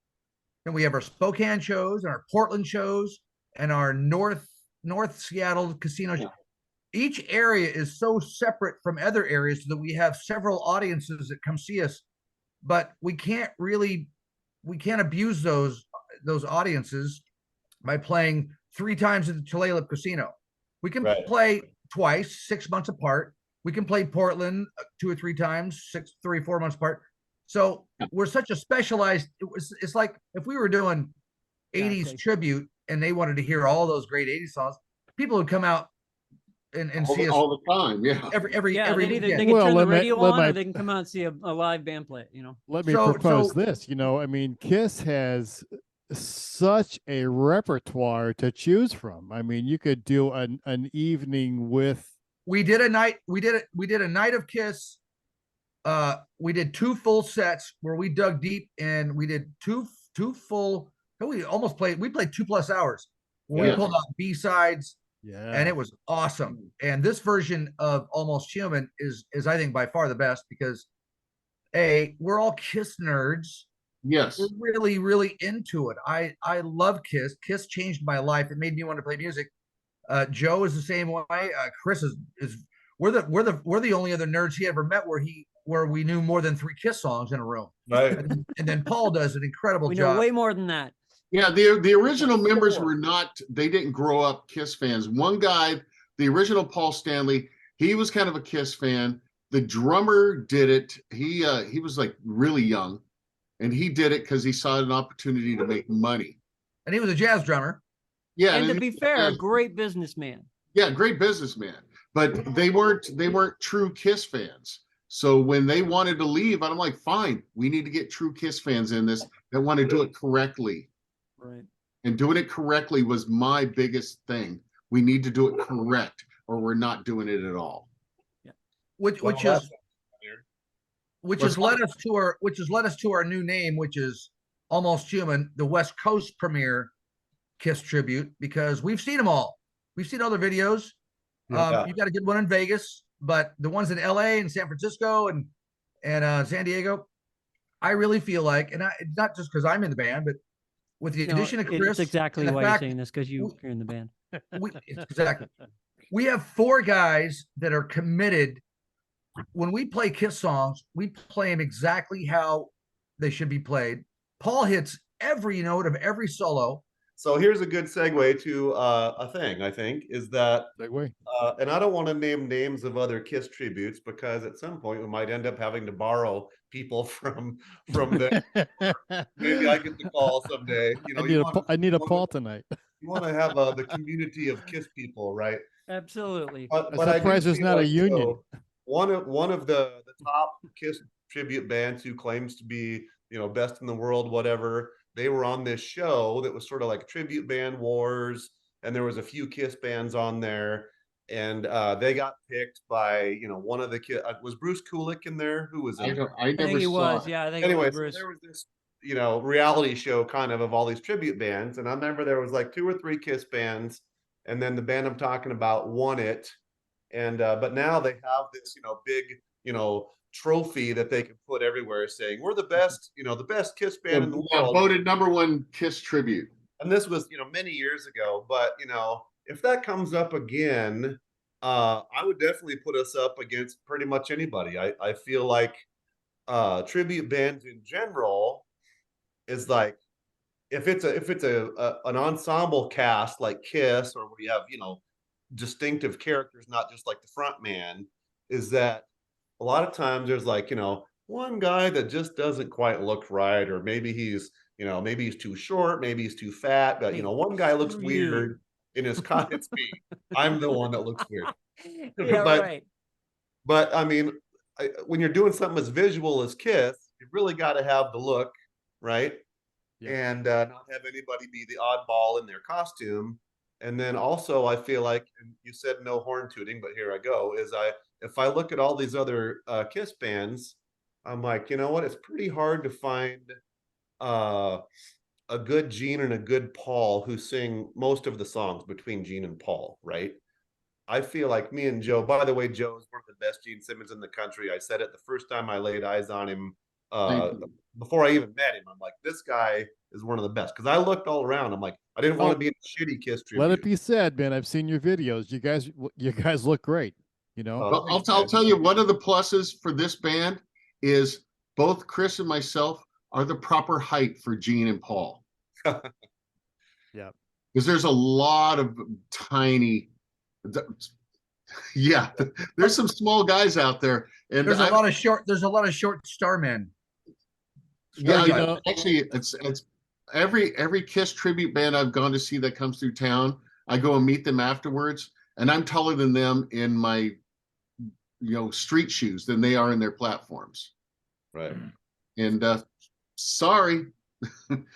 S5: and we have our Spokane shows, and our Portland shows, and our North Seattle casino.
S3: Yeah.
S5: Each area is so separate from other areas that we have several audiences that come see us, but we can't abuse those audiences by playing 3 times at the Tulalip Casino. We can
S2: Right.
S5: play twice, 6 months apart. We can play Portland 2 or 3 times, 3 or 4 months apart. So we're such a specialized. It's like if we were doing 80s
S4: Exactly.
S5: tribute and they wanted to hear all those great 80s songs, people would come out and see us
S3: all the time. Yeah.
S5: every
S4: Yeah,
S5: every
S4: they either
S5: weekend.
S4: they can
S1: Well,
S4: turn the
S1: let me-
S4: radio
S1: let
S4: on,
S1: my-
S4: or they can come out and see a live band play.
S1: Let me
S5: So-
S1: propose
S5: so-
S1: this. I mean, Kiss has such a repertoire to choose from. I mean, you could do an evening with.
S5: We did a night. We did a night of Kiss. We did 2 full sets where we dug deep, and we did two full. We almost played. We played 2+ hours. When
S2: Yeah.
S5: we pulled out B-sides,
S1: Yeah.
S5: and it was awesome. And this version of Almost Human is I think by far the best, because we're all Kiss nerds.
S3: Yes.
S5: We're really into it. I love Kiss. Kiss changed my life. It made me want to play music. Joe is the same way. Chris is we're the only other nerds he ever met where we knew more than 3 Kiss songs in a room.
S2: Right.
S5: And then Paul does an incredible
S4: We
S5: job.
S4: know way more than that.
S3: Yeah, the original members
S5: Four.
S3: were not, they didn't grow up Kiss fans. One guy, the original Paul Stanley, he was kind of a Kiss fan. The drummer did it. He was like really young, and he did it because he saw an opportunity to make money.
S5: And he was a jazz drummer.
S3: Yeah,
S4: And to
S3: he-
S4: be fair, a great businessman.
S3: yeah, great businessman. But they weren't true Kiss fans. So when they wanted to leave, I'm like, fine, we need to get true Kiss fans in this that want to do it correctly.
S4: Right.
S3: And doing it correctly was my biggest thing. We need to do it correct, or we're not doing it at all.
S5: Which
S2: Well,
S5: has
S3: What's
S5: led us to our new name, which is Almost Human, the West Coast premiere Kiss tribute, because we've seen them all. We've seen all their videos.
S2: Yeah.
S5: You got a good one in Vegas, but the ones in LA and San Francisco and San Diego, I really feel like, and it's not just because I'm in the band, but with the
S4: No,
S5: addition of Chris,
S4: it's exactly
S5: and the
S4: why you're
S5: fact
S4: saying this, because you're
S5: we-
S4: in the band.
S5: exactly. We have 4 guys that are committed. When we play Kiss songs, we play them exactly how they should be played. Paul hits every note of every solo.
S2: So here's a good segue to a thing, I think, is that,
S1: Segue.
S2: and I don't want to name names of other Kiss tributes, because at some point we might end up having to borrow people from the. Maybe I get the call someday.
S1: I need a
S2: wanna-
S1: Paul tonight.
S2: You want to have the community of Kiss people, right?
S4: Absolutely.
S2: But
S1: I'm
S2: I do
S1: surprised there's
S2: feel
S1: not a
S2: like,
S1: union.
S2: one of the top Kiss tribute bands who claims to be, best in the world, whatever. They were on this show that was sort of like Tribute Band Wars. and there was a few Kiss bands on there, and they got picked by, you know, one of the kids. Was Bruce Kulick in there? Who was in there?
S3: I
S4: I
S3: never
S4: think he
S3: saw
S4: was.
S3: it.
S4: Yeah, I think it
S2: Anyway,
S4: was
S2: so
S4: Bruce.
S2: there was this, you know, reality show kind of all these tribute bands, and I remember there was like 2 or 3 Kiss bands, and then the band I'm talking about won it, and but now they have this, you know, big, you know, trophy that they can put everywhere saying we're the best, you know, the best Kiss band in the
S3: Yeah,
S2: world.
S3: voted #1 Kiss tribute.
S2: And this was, you know, many years ago, but you know, if that comes up again, I would definitely put us up against pretty much anybody. I feel like tribute bands in general is like, if it's an ensemble cast like Kiss, or where you have, you know, distinctive characters, not just like the front man, is that a lot of times there's like, you know, one guy that just doesn't quite look right, or maybe he's, you know, maybe he's too short, maybe he's too fat, but you
S4: Hey,
S2: know, one guy looks
S4: screw you.
S2: weird in his it's me. I'm the one that looks weird.
S4: Yeah,
S2: but
S4: right.
S2: but I mean, when you're doing something as visual as Kiss, you really got to have the look, right?
S1: Yeah.
S2: And not have anybody be the oddball in their costume. And then also, I feel like, and you said no horn tooting, but here I go. If I look at all these other Kiss bands, I'm like, you know what? It's pretty hard to find uh, a good Gene and a good Paul who sing most of the songs between Gene and Paul, right? I feel like me and Joe. By the way, Joe is one of the best Gene Simmons in the country. I said it the first time I laid eyes on him.
S3: Thank
S2: Before I even met him, I'm like, this guy is one of the best. Because I looked all around. I'm like, I didn't want to be in a shitty Kiss
S1: Let it
S2: tribute.
S1: be said, man. I've seen your videos. You guys look great. You know.
S2: Oh,
S3: Well,
S2: thanks,
S3: I'll
S2: man.
S3: tell you, one of the pluses for this band is both Chris and myself are the proper height for Gene and Paul.
S1: Yeah.
S3: Because there's a lot of tiny, yeah, there's some small guys out there, and
S5: There's a lot of short starmen.
S3: yeah,
S1: you know-
S3: actually, it's every Kiss tribute band I've gone to see that comes through town, I go and meet them afterwards, and I'm taller than them in my, you know, street shoes than they are in their platforms.
S2: Right.
S3: And sorry,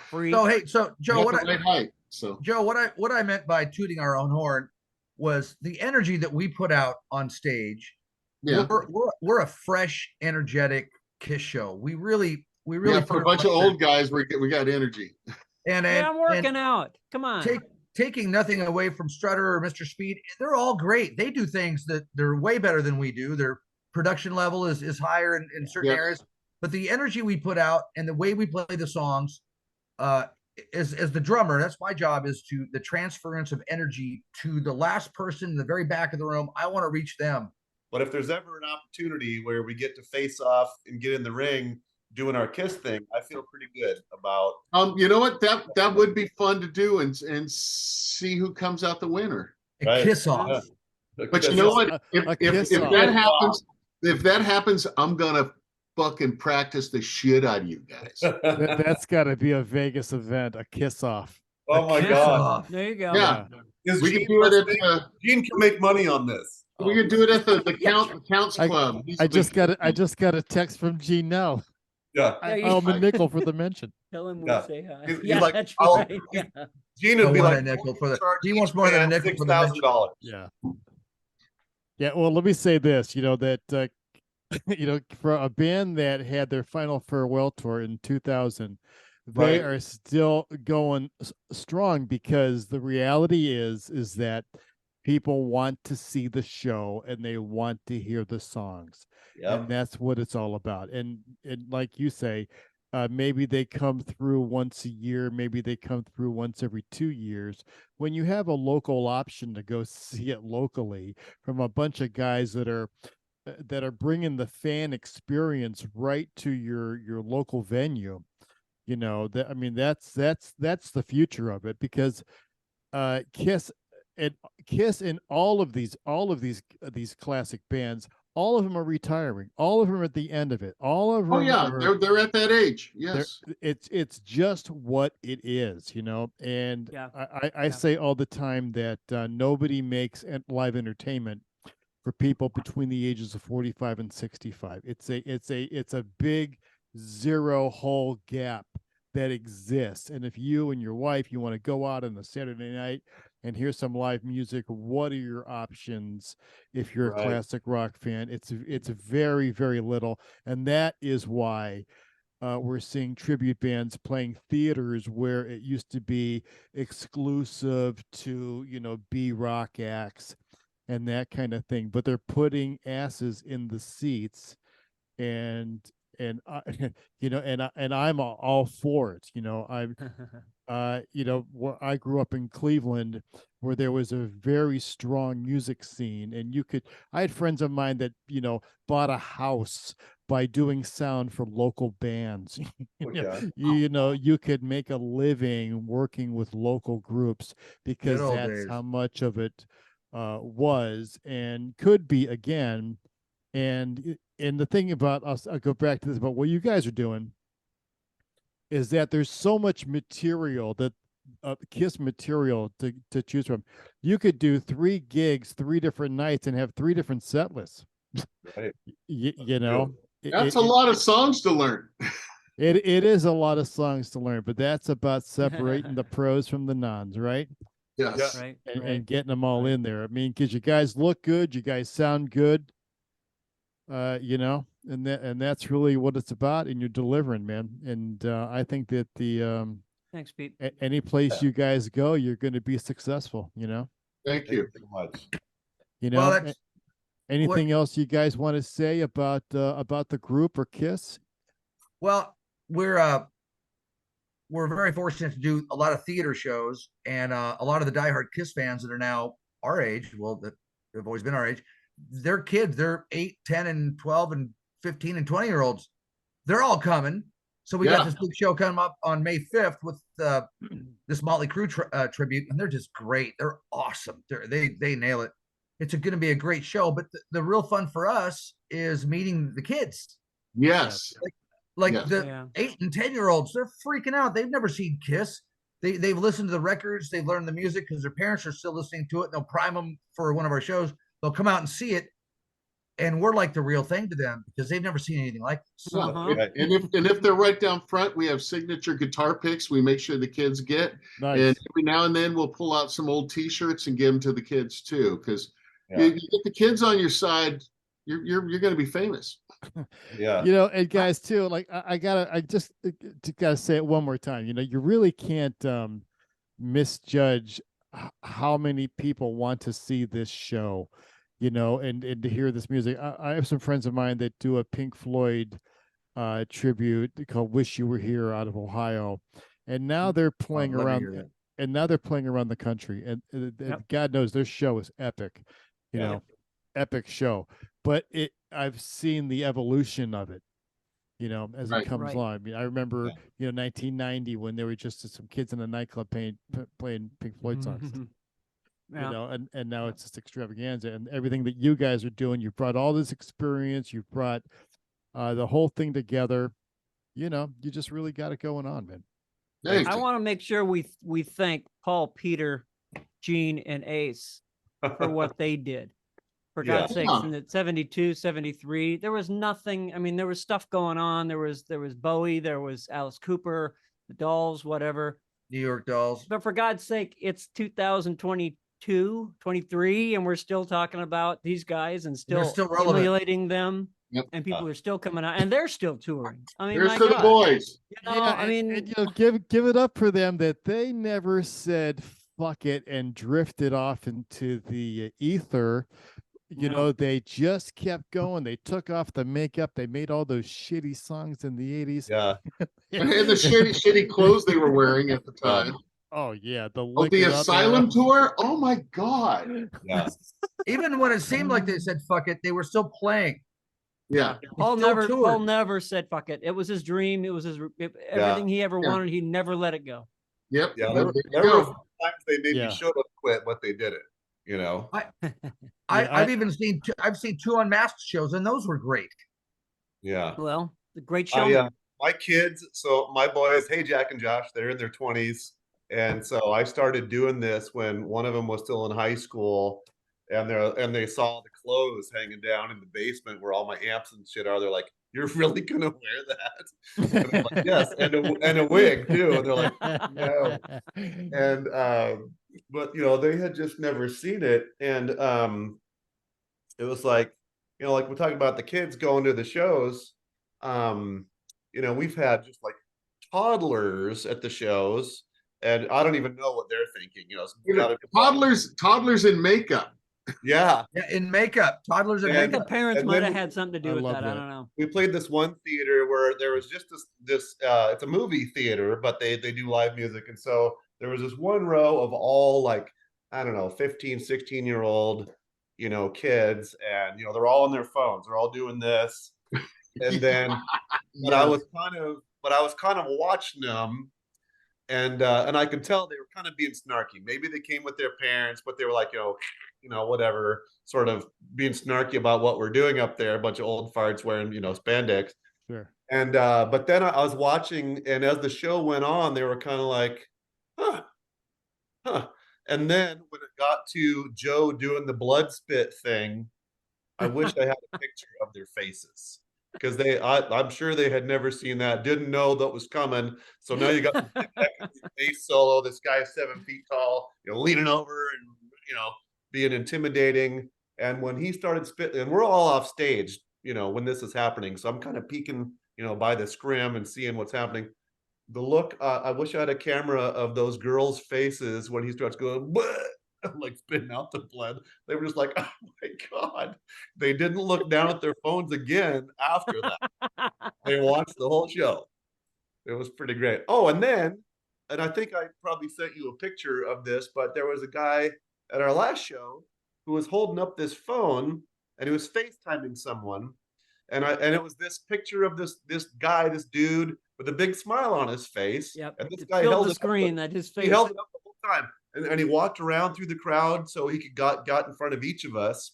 S4: Free.
S5: So hey, so Joe,
S3: not
S5: what
S3: the right height. So
S5: Joe, what I meant by tooting our own horn was the energy that we put out on stage.
S3: yeah,
S5: We're a fresh, energetic Kiss show. We really
S3: yeah, for a bunch of old guys, we got energy.
S5: and
S4: Yeah, I'm working
S5: and
S4: out. Come on.
S5: taking nothing away from Strutter or Mr. Speed, they're all great. They do things that they're way better than we do. Their production level is higher in certain
S3: Yep.
S5: areas, but the energy we put out and the way we play the songs, as the drummer, that's my job, is to the transference of energy to the last person in the very back of the room. I want to reach them.
S2: But if there's ever an opportunity where we get to face off and get in the ring doing our Kiss thing, I feel pretty good about.
S3: You know what? That would be fun to do and see who comes out the winner.
S5: A
S2: Right.
S5: kiss off.
S2: Yeah.
S3: But you know what?
S1: A
S3: If
S1: kiss off.
S3: that happens, I'm gonna fucking practice the shit out of you guys.
S1: That's got to be a Vegas event. A kiss off.
S2: Oh my
S5: Kiss
S2: God.
S5: off.
S4: There you go.
S3: Yeah,
S2: Is
S3: we
S2: Gene
S3: can do it at
S2: listening? Gene can make money on this.
S3: we can do it at the Counts Club.
S1: I just got a text from Gene now.
S2: Yeah.
S4: Yeah, you-
S1: I'm a nickel for the mention.
S4: Tell him we
S2: Yeah.
S4: say hi.
S2: He's
S4: Yeah,
S2: like,
S4: that's
S2: I'll-
S4: right. Yeah.
S2: Gene would
S5: Don't
S2: be
S5: want
S2: like,
S5: a nickel for the-
S2: charge
S5: he
S2: each
S5: wants more than a
S2: man
S5: nickel for the mention.
S2: $6,000.
S1: Yeah. Yeah. Well, let me say this. You know that for a band that had their final farewell tour in 2000, they
S2: Right.
S1: are still going strong, because the reality is that people want to see the show and they want to hear the songs.
S2: Yep.
S1: And that's what it's all about. And like you say, maybe they come through once a year, maybe they come through once every 2 years. When you have a local option to go see it locally from a bunch of guys that are bringing the fan experience right to your local venue, that's the future of it, because Kiss and all of these classic bands, all of them are retiring. All of them are at the end of it. All of them.
S3: Oh yeah, they're at that age. Yes.
S1: It's just what it is, And
S4: Yeah.
S1: I say all the time that nobody makes live entertainment for people between the ages of 45 and 65. It's a big zero hole gap that exists. And if you and your wife, you want to go out on a Saturday night and here's some live music. What are your options if you're a
S2: Right.
S1: classic rock fan? It's very, very little, and that is why we're seeing tribute bands playing theaters where it used to be exclusive to, B rock acts and that kind of thing. But they're putting asses in the seats, and I, and I'm all for it. Where I grew up in Cleveland, where there was a very strong music scene, and I had friends of mine that, bought a house by doing sound for local bands.
S2: Okay.
S1: You could make a living working with local groups because
S5: old
S1: that's
S5: days.
S1: how much of it was and could be again. And the thing about us, I'll go back to this about what you guys are doing, is that there's so much material that Kiss material to choose from. You could do 3 gigs, 3 different nights, and have 3 different set lists.
S2: Right.
S1: You know,
S3: That's a lot of songs to learn.
S1: it is a lot of songs to learn, but that's about separating the pros from the nons, right?
S3: Yes.
S4: Right.
S1: And getting them all
S4: Right.
S1: in there. I mean, because you guys look good, you guys sound good, and that's really what it's about, and you're delivering, man. And I think that
S4: Thanks, Pete.
S1: any place you guys go, you're going to be successful.
S3: Thank
S2: Thank
S3: you.
S2: you so much.
S5: Well, that's
S1: Anything else you guys want to say about the group or Kiss?
S5: well, we're very fortunate to do a lot of theater shows, and a lot of the diehard Kiss fans that are now our age, well, that have always been our age, they're kids. They're 8, 10, and 12, and 15 and 20-year-olds. They're all coming. So we got this big show coming up on May 5th with this Motley Crue tribute, and they're just great. They're awesome. They nail it. It's going to be a great show, but the real fun for us is meeting the kids.
S3: Yes.
S5: Like
S3: Yes.
S5: the 8 and 10-year-olds, they're freaking out. They've never seen Kiss. They've listened to the records. They've learned the music because their parents are still listening to it. They'll prime them for one of our shows. They'll come out and see it, and we're like the real thing to them because they've never seen anything like this.
S3: Yeah.
S4: Uh-huh.
S3: And if they're right down front, we have signature guitar picks. We make sure the kids get,
S1: Nice.
S3: and every now and then we'll pull out some old T-shirts and give them to the kids too. Because
S2: Yeah.
S3: you get the kids on your side, you're going to be famous.
S2: Yeah.
S1: And guys too, like I just gotta say it one more time. You really can't misjudge how many people want to see this show, and to hear this music. I have some friends of mine that do a Pink Floyd tribute called "Wish You Were Here" out of Ohio, and now they're playing
S5: love to
S1: around,
S5: hear that.
S1: and now they're playing around the country, and
S4: Yep.
S1: God knows their show is epic,
S2: Yeah.
S1: epic show. But I've seen the evolution of it, as it
S3: Right.
S1: comes
S4: Right.
S1: along. I mean, I remember, 1990 when there were just some kids in a nightclub playing Pink Floyd songs,
S4: Yeah.
S1: and now it's just extravaganza, and everything that you guys are doing. You've brought all this experience, you've brought the whole thing together. You just really got it going on, man.
S3: Thanks.
S4: I want to make sure we thank Paul, Peter, Gene, and Ace for what they did. For
S2: Yeah.
S4: God's sakes, in the 72, 73, there was nothing. I mean, there was stuff going on. There was Bowie, there was Alice Cooper, the Dolls, whatever.
S5: New York Dolls.
S4: But for God's sake, it's 2022, 23, and we're still talking about these guys and
S5: They're
S4: still
S5: still relevant.
S4: emulating them.
S3: Yep.
S4: And people are still coming out, and they're still touring. I mean,
S3: Here's
S4: my
S3: to the
S4: God.
S3: boys.
S4: I mean,
S1: and, give it up for them that they never said fuck it and drifted off into the ether. They just kept going. They took off the makeup. They made all those shitty songs in the 80s.
S2: Yeah.
S3: And the shitty clothes they were wearing at the time.
S1: Oh yeah,
S3: Oh, the Asylum tour. Oh my God.
S2: Yeah.
S5: even when it seemed like they said fuck it, they were still playing.
S3: Yeah.
S4: Paul
S5: still
S4: never
S5: toured.
S4: Paul never said fuck it. It was his dream. It was everything he ever
S3: Yeah.
S4: wanted. He never let it go.
S3: Yep.
S2: Yeah.
S3: There
S2: There,
S3: you
S2: there were
S3: go.
S2: times they maybe
S1: Yeah.
S2: should have quit, but they did it.
S5: I've even seen I've seen 2 Unmasked shows, and those were great.
S2: Yeah.
S4: Well, the great show.
S2: My kids, so my boys, hey, Jack and Josh, they're in their 20s. And so I started doing this when one of them was still in high school, and they saw the clothes hanging down in the basement where all my amps and shit are. They're like, "You're really gonna wear that?" And I'm like, yes, and a wig too. And they're like, "No." And but they had just never seen it. And it was like, like we're talking about the kids going to the shows. Um, we've had just like toddlers at the shows, and I don't even know what they're thinking.
S3: Toddlers in makeup.
S2: Yeah.
S5: Yeah, in makeup, toddlers in
S2: And-
S4: I think the
S5: makeup.
S4: parents
S2: and
S4: might
S2: then
S4: have had something to do
S1: I
S4: with
S1: love
S4: that. I
S1: that.
S4: don't know.
S2: we played this one theater where there was just this it's a movie theater, but they do live music. And so there was this one row of all like, I don't know, 15, 16-year-old, kids, and they're all on their phones, they're all doing this. And then but I
S3: Yes.
S2: was kind of watching them, and I could tell they were kind of being snarky. Maybe they came with their parents, but they were like, whatever, sort of being snarky about what we're doing up there. A bunch of old farts wearing, spandex.
S1: Sure.
S2: And but then I was watching, and as the show went on, they were kind of like, huh, huh. And then when it got to Joe doing the blood spit thing, I wish I had a picture of their faces, because I'm sure they had never seen that, didn't know that was coming. So now you got this bass solo. This guy 7 feet tall, leaning over and being intimidating. And when he started spitting, and we're all off stage, when this is happening, so I'm kind of peeking, by the scrim and seeing what's happening. The look, I wish I had a camera of those girls' faces when he starts going, like spitting out the blood. They were just like, oh my God. They didn't look down at their phones again after that. They watched the whole show. It was pretty great. Oh, and I think I probably sent you a picture of this, but there was a guy at our last show who was holding up this phone, and he was FaceTiming someone. And it was this picture of this guy, this dude with a big smile on his face.
S4: Yep.
S2: And this
S4: It
S2: guy
S4: filled
S2: held
S4: the
S2: it up.
S4: screen that his face.
S2: He held it up the whole time, and he walked around through the crowd so he could got in front of each of us.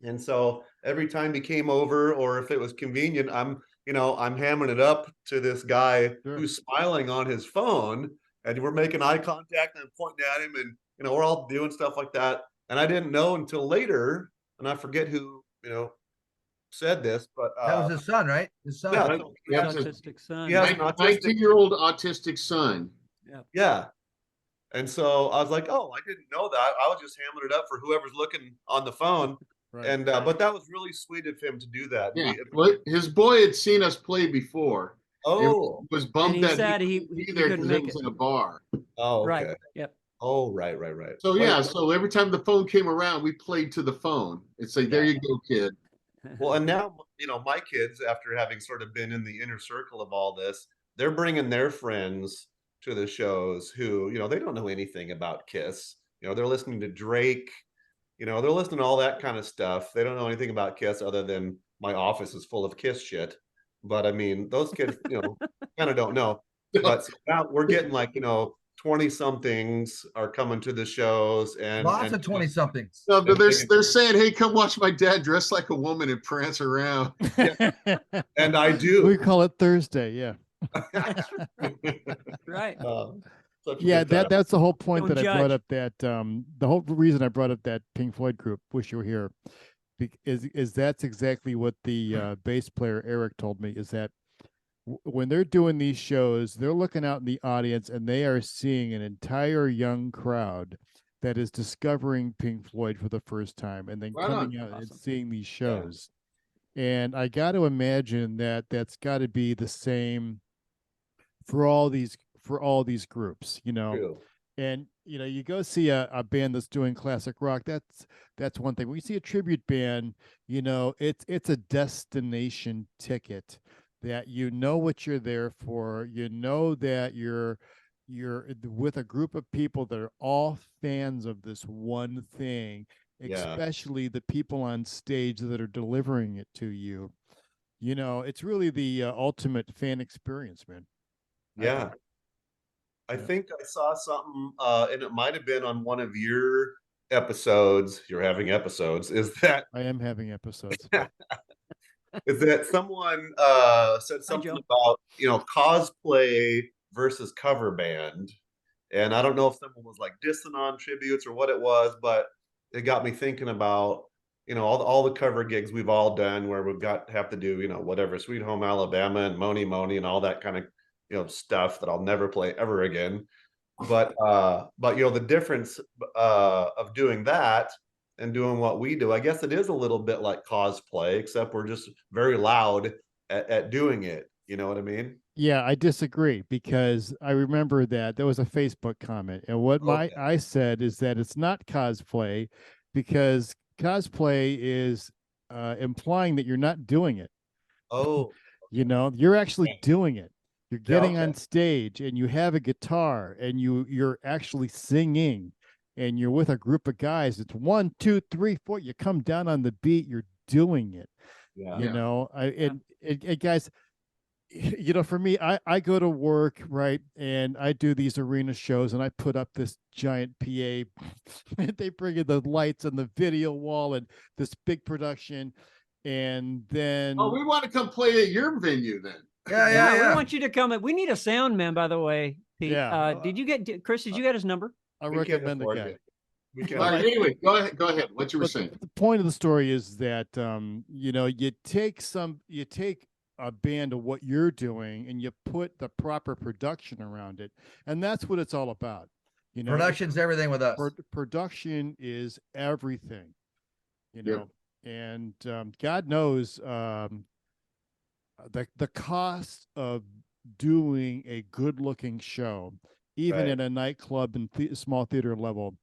S2: And so every time he came over, or if it was convenient, I'm hamming it up to this guy
S1: Sure.
S2: who's smiling on his phone, and we're making eye contact, and I'm pointing at him, and we're all doing stuff like that. And I didn't know until later, and I forget who said this, but
S5: That was his son, right? His son.
S2: yeah,
S3: Right.
S2: so
S1: His
S3: Yeah,
S4: autistic son.
S2: he has an autistic
S3: 19-year-old autistic son.
S2: Yeah. And so I was like, oh, I didn't know that. I was just hammering it up for whoever's looking on the phone.
S1: Right.
S2: And but that was really sweet of him to do that.
S3: Yeah. Well, his boy had seen us play before.
S2: Oh,
S3: Was bummed
S4: he
S3: that
S4: said
S3: he
S4: he
S3: couldn't be
S4: he
S3: there
S4: couldn't
S3: because it
S4: make
S3: was
S4: it.
S3: in a bar.
S2: oh, okay.
S4: Right. Yep.
S2: Oh, right.
S3: So yeah, so every time the phone came around, we played to the phone. It's like, there you go, kid.
S2: Well, and now, my kids, after having sort of been in the inner circle of all this, they're bringing their friends to the shows who, they don't know anything about Kiss. They're listening to Drake, they're listening to all that kind of stuff. They don't know anything about Kiss other than my office is full of Kiss shit. But I mean, those kids, kind of don't know. But so now we're getting like, 20 somethings are coming to the shows, and
S5: Lots of 20 somethings.
S3: No, but they're saying, hey, come watch my dad dress like a woman and prance around.
S2: and I
S1: We
S2: do.
S1: call it Thursday. Yeah.
S4: Right.
S2: Such a
S1: Yeah,
S2: good time.
S1: that's the whole point
S4: Don't
S1: that I brought
S4: judge.
S1: up that the whole reason I brought up that Pink Floyd group, Wish You Were Here, is that's exactly what the bass player Eric told me, is that when they're doing these shows, they're looking out in the audience and they are seeing an entire young crowd that is discovering Pink Floyd for the first time and then
S3: Right on.
S1: coming out and
S2: Awesome.
S1: seeing these shows. And I got to imagine that that's got to be the same for all these groups,
S2: True.
S1: and you go see a band that's doing classic rock, that's one thing. When you see a tribute band, it's a destination ticket, that what you're there for, that you're with a group of people that are all fans of this one thing,
S2: Yeah.
S1: especially the people on stage that are delivering it to you. It's really the ultimate fan experience, man.
S2: Yeah. I
S1: Yeah.
S2: think I saw something, and it might have been on one of your episodes. You're having episodes. Is that
S1: I am having episodes.
S2: someone said something
S4: Joe.
S2: about cosplay versus cover band, and I don't know if someone was like dissing on tributes or what it was, but it got me thinking about all the cover gigs we've all done where we've have to do whatever Sweet Home Alabama and Moni Moni and all that kind of stuff that I'll never play ever again. but the difference of doing that and doing what we do, I guess it is a little bit like cosplay, except we're just very loud at doing it. You know what I mean?
S1: Yeah, I disagree because I remember that there was a Facebook comment, and what
S2: Okay.
S1: I said is that it's not cosplay because cosplay is implying that you're not doing it.
S2: Oh,
S1: You're actually doing it. You're getting
S2: okay.
S1: on stage and you have a guitar and you're actually singing and you're with a group of guys. It's 1, 2, 3, 4. You come down on the beat, you're doing it.
S2: Yeah.
S1: And guys, for me, I go to work, right, and I do these arena shows and I put up this giant PA. They bring in the lights and the video wall and this big production. And then
S3: Oh, we want to come play at your venue then.
S4: Yeah, we want you to come. We need a sound man, by the way, Pete.
S1: Yeah.
S4: Chris? Did you get his number?
S1: I
S2: We can't
S1: recommend the
S2: afford
S1: guy.
S2: it. We
S3: All
S2: can't.
S3: right, anyway, go ahead. What you were
S1: But
S3: saying.
S1: the point of the story is that you take a band of what you're doing and you put the proper production around it, and that's what it's all about.
S5: Production's everything with us.
S1: Production is everything.
S3: Yep.
S1: And God knows the cost of doing a good-looking show, even
S2: Right.
S1: at a nightclub and small theater level,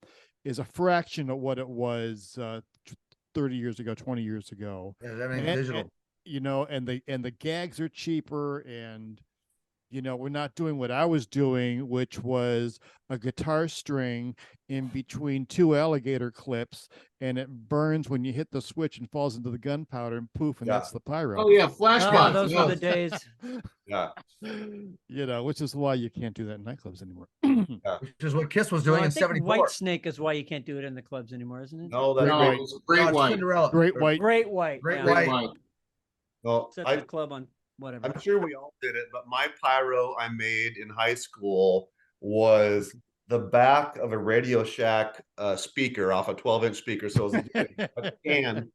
S1: is a fraction of what it was 30 years ago, 20 years ago.
S5: Yeah, everything's
S1: And-
S5: digital.
S1: and the gags are cheaper, and we're not doing what I was doing, which was a guitar string in between two alligator clips, and it burns when you hit the switch and falls into the gunpowder, and poof, and
S2: Yeah.
S1: that's the pyro.
S3: Oh yeah,
S4: Oh,
S3: flashbang.
S4: those were the days.
S2: Yeah.
S1: Which is why you can't do that in nightclubs anymore.
S5: Which is what Kiss was
S4: Well,
S5: doing
S4: I
S5: in
S4: think
S5: '74.
S4: White Snake is why you can't do it in the clubs anymore, isn't it?
S2: No, that's
S3: No,
S2: great.
S3: it's
S5: No,
S3: great
S5: it's
S3: white.
S5: Cinderella.
S1: Great White.
S4: Great White.
S5: Great
S4: yeah.
S3: Great
S5: White.
S3: white.
S2: Well,
S4: Sets
S2: I,
S4: the club on whatever.
S2: I'm sure we all did it, but my pyro I made in high school was the back of a Radio Shack speaker off a 12-inch speaker. So it was a can.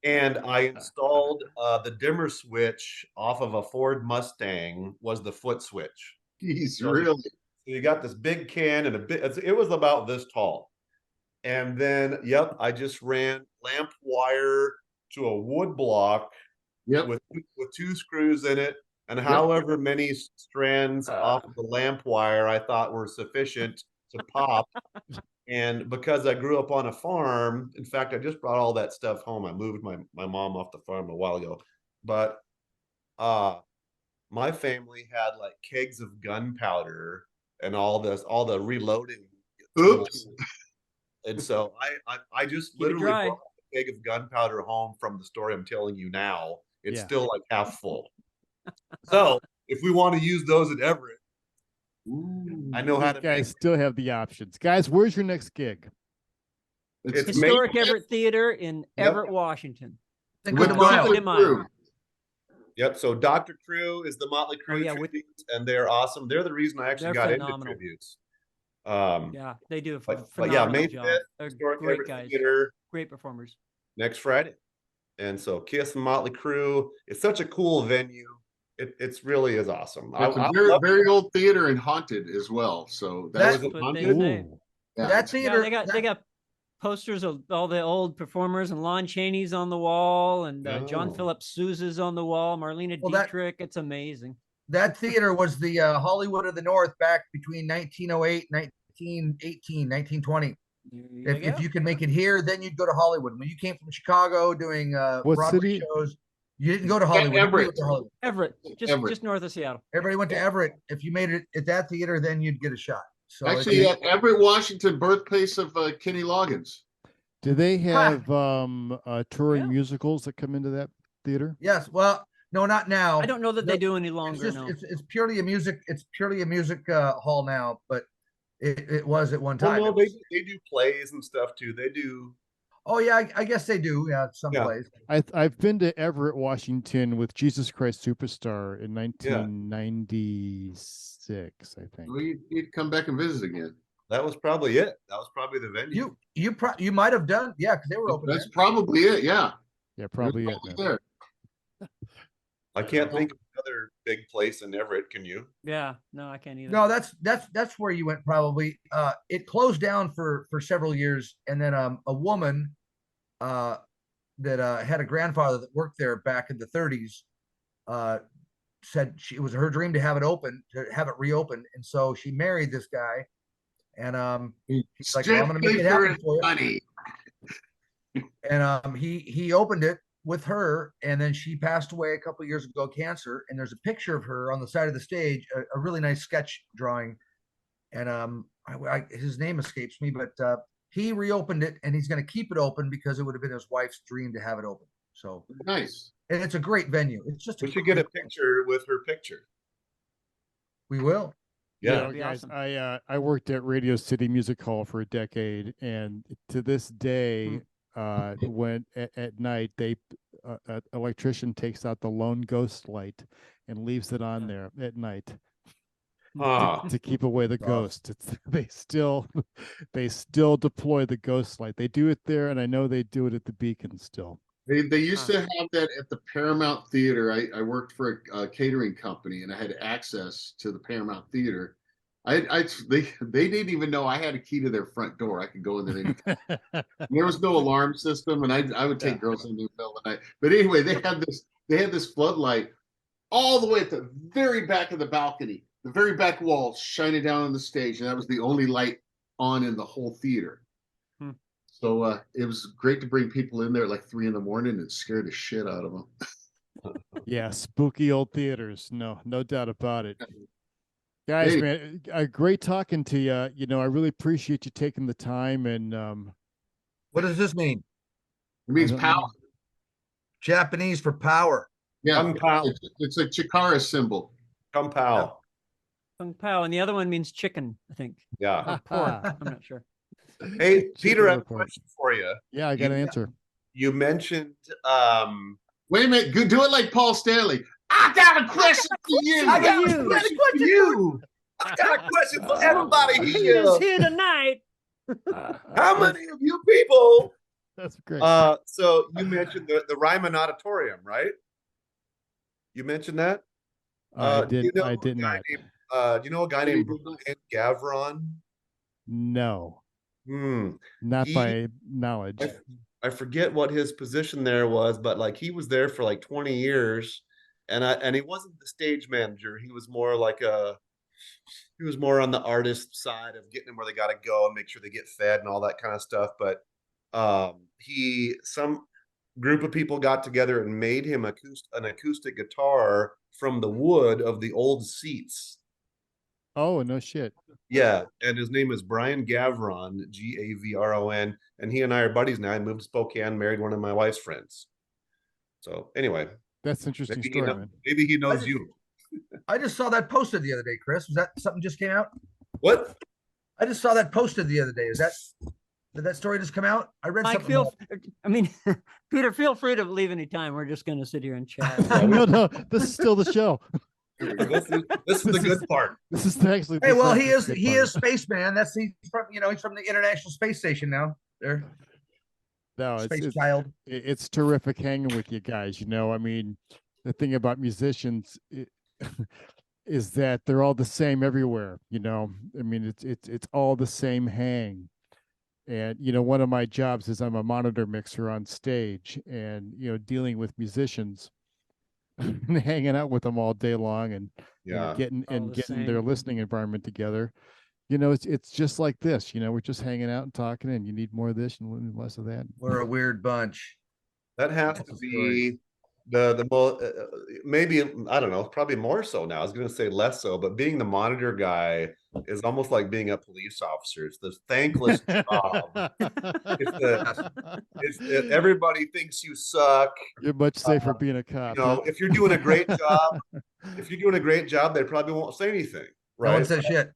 S2: And I installed the dimmer switch off of a Ford Mustang was the foot switch.
S3: Jeez,
S2: So
S3: really?
S2: So you got this big can and it was about this tall. And then, I just ran lamp wire to a wood block
S3: Yep.
S2: with 2 screws in it, and however many strands off of the lamp wire I thought were sufficient to pop. And because I grew up on a farm, in fact, I just brought all that stuff home. I moved my mom off the farm a while ago, but my family had like kegs of gunpowder and all the reloading
S3: Oops.
S2: tools. And so I just
S4: Keep it
S2: literally
S4: dry.
S2: brought a keg of gunpowder home from the story I'm telling you now. It's
S1: Yeah.
S2: still like half full. So if we want to use those at Everett, I know how
S1: You
S2: to
S1: guys
S2: make
S1: still have the options. Guys, where's your next gig?
S3: It's
S2: It's
S4: Historic
S3: May-
S4: Everett Theater in
S2: Yep.
S4: Everett, Washington.
S5: Cinco
S3: with
S5: de
S4: Dr.
S5: Mayo.
S3: Dr.
S4: de Mayo.
S3: Crew.
S2: Yep. So Dr. Crew is the Motley Crue
S4: yeah, with-
S2: tributes, and they're awesome. They're the reason I actually
S4: They're
S2: got
S4: phenomenal.
S2: into tributes.
S4: Yeah, they do a
S2: But yeah,
S4: phenomenal
S2: May
S4: job.
S2: 5th,
S4: They're
S2: Historic
S4: great
S2: Everett
S4: guys,
S2: Theater
S4: great performers.
S2: next Friday. And so Kiss and Motley Crue, it's such a cool venue. It's really is awesome.
S3: It's
S2: I
S3: a very,
S2: love
S3: very old theater and haunted as well. So
S2: that.
S3: that's
S2: Was it
S4: That's what they
S2: haunted?
S4: say.
S3: yeah.
S5: That theater.
S4: Yeah, they got posters of all the old performers, and Lon Chaney's on the wall, and John
S2: Oh.
S4: Philip Sousa's on the wall, Marlena
S5: Well, that-
S4: Dietrich. It's amazing.
S5: That theater was the Hollywood of the North back between 1908, 1918, 1920. If you can make it here, then you'd go to Hollywood. When you came from Chicago doing
S1: What
S5: Broadway
S1: city?
S5: shows, you didn't go to Hollywood. You
S3: Everett.
S5: went to Hollywood.
S4: Everett,
S3: Everett.
S4: just north of Seattle.
S5: Everybody went to Everett. If you made it at that theater, then you'd get a shot. So
S3: Actually, Everett, Washington, birthplace of Kenny Loggins.
S1: Do they have touring
S4: Yeah.
S1: musicals that come into that theater?
S5: yes. Well, no, not now.
S4: I don't know that they
S5: No,
S4: do any
S5: It's
S4: longer.
S5: just
S4: No.
S5: it's purely a music. It's purely a music hall now, but it was at one
S2: Well,
S5: time.
S2: no,
S5: It was-
S2: they do plays and stuff too. They do.
S5: oh yeah, I guess they do. Yeah, some
S2: Yeah.
S5: plays.
S1: I've been to Everett, Washington with Jesus Christ Superstar in 1996, I think.
S3: You'd come back and visit again.
S2: That was probably it. That was probably the venue.
S5: You might have done, yeah, because they were open.
S3: That's
S5: then.
S3: probably it. Yeah.
S1: Yeah, probably it.
S3: Probably
S1: then.
S3: there.
S2: I can't think of other big place in Everett, can you?
S4: Yeah, no, I can't either.
S5: No, that's where you went probably. It closed down for several years, and then a woman uh that had a grandfather that worked there back in the 30s uh said it was her dream to have it open, to have it reopened, and so she married this guy, and he's like, well, I'm gonna make it happen for you.
S3: Money.
S5: And he opened it with her, and then she passed away a couple of years ago, cancer. And there's a picture of her on the side of the stage, a really nice sketch drawing. And his name escapes me, but he reopened it, and he's going to keep it open because it would have been his wife's dream to have it open. So
S3: Nice.
S5: and it's a great venue. It's just
S2: We should get a picture with her picture.
S5: We will.
S1: You
S2: Yeah.
S1: know,
S4: be
S1: guys,
S4: awesome.
S1: I worked at Radio City Music Hall for a decade, and to this day, when at night an electrician takes out the lone ghost light and leaves it on there at night
S2: Ah,
S1: to keep away the
S5: Rough.
S1: ghost. They still deploy the ghost light. They do it there, and I know they do it at the Beacon still.
S3: They used to have that at the Paramount Theater. I worked for a catering company, and I had access to the Paramount Theater. They didn't even know I had a key to their front door. I could go in there anytime. There was no alarm system, and I would take girls in the middle of the night. But anyway, they had this floodlight all the way at the very back of the balcony, the very back wall, shining down on the stage, and that was the only light on in the whole theater. So it was great to bring people in there at like 3 a.m. and scare the shit out of them.
S1: Yeah, spooky old theaters. No doubt about it. Guys,
S3: Hey.
S1: man, great talking to you. You know, I really appreciate you taking the time, and
S5: What does this mean?
S3: It means
S1: I don't
S3: power.
S1: know.
S5: Japanese for power.
S3: Yeah,
S2: Kung Pao.
S3: it's a Chikara symbol.
S2: Kung Pao.
S4: Kung Pao, and the other one means chicken, I think.
S2: Yeah.
S4: Or pork. I'm not sure.
S2: Hey, Peter, I have a
S1: report.
S2: question for you.
S1: Yeah, I got an
S2: You-
S1: answer.
S2: You mentioned
S3: Wait a minute, do it like Paul Stanley. I got a question for you.
S5: I got
S4: You.
S5: a question for you.
S2: I got a question for everybody
S4: He
S2: here.
S4: is here tonight.
S2: How many of you people?
S1: That's great.
S2: So you mentioned the Ryman Auditorium, right? You mentioned that.
S1: I
S2: do you
S1: did.
S2: know
S1: I
S2: a
S1: did
S2: guy
S1: not.
S2: named, do you know a guy named Brian Gavron?
S1: No,
S2: Hmm.
S1: not
S2: He-
S1: by knowledge.
S2: I forget what his position there was, but like he was there for like 20 years, and he wasn't the stage manager. He was more like he was more on the artist side of getting them where they got to go and make sure they get fed and all that kind of stuff. But some group of people got together and made him an acoustic guitar from the wood of the old seats.
S1: Oh, no shit.
S2: Yeah, and his name is Brian Gavron, Gavron, and he and I are buddies now. I moved to Spokane, married one of my wife's friends. So anyway,
S1: That's an interesting
S2: maybe he,
S1: story,
S2: know-
S1: man.
S2: maybe he knows
S5: just-
S2: you.
S5: I just saw that posted the other day, Chris. Was that something just came out?
S2: What?
S5: I just saw that posted the other day. Did that story just come out? I read
S4: Mike,
S5: something. about-
S4: I mean, Peter, feel free to leave any time. We're just going to sit here and chat.
S1: No, this is still the show.
S2: This is the good part.
S1: This is actually.
S5: Hey, well,
S1: the
S5: he is
S1: good
S5: he
S1: part.
S5: is spaceman. He's from the International Space Station now. There,
S1: No,
S5: space
S1: it's
S5: child.
S1: it's terrific hanging with you guys. You know, I mean, the thing about musicians is that they're all the same everywhere. You know, I mean, it's all the same hang. And you know, one of my jobs is I'm a monitor mixer on stage, and you know, dealing with musicians and hanging out with them all day long, and
S2: Yeah.
S1: getting
S4: All the
S1: getting their
S4: same.
S1: listening environment together. You know, it's just like this. You know, we're just hanging out and talking, and you need more of this and less of that.
S5: We're a weird bunch.
S2: That has to
S5: That's
S2: be the most maybe I don't know, probably more so now. I was going to say less so, but being the monitor guy is almost like being a police officer. It's this thankless job. Everybody thinks you suck.
S1: You're much safer being a cop.
S2: You know, if you're doing a great job, they probably won't say anything,
S5: No one
S2: right?
S5: says shit.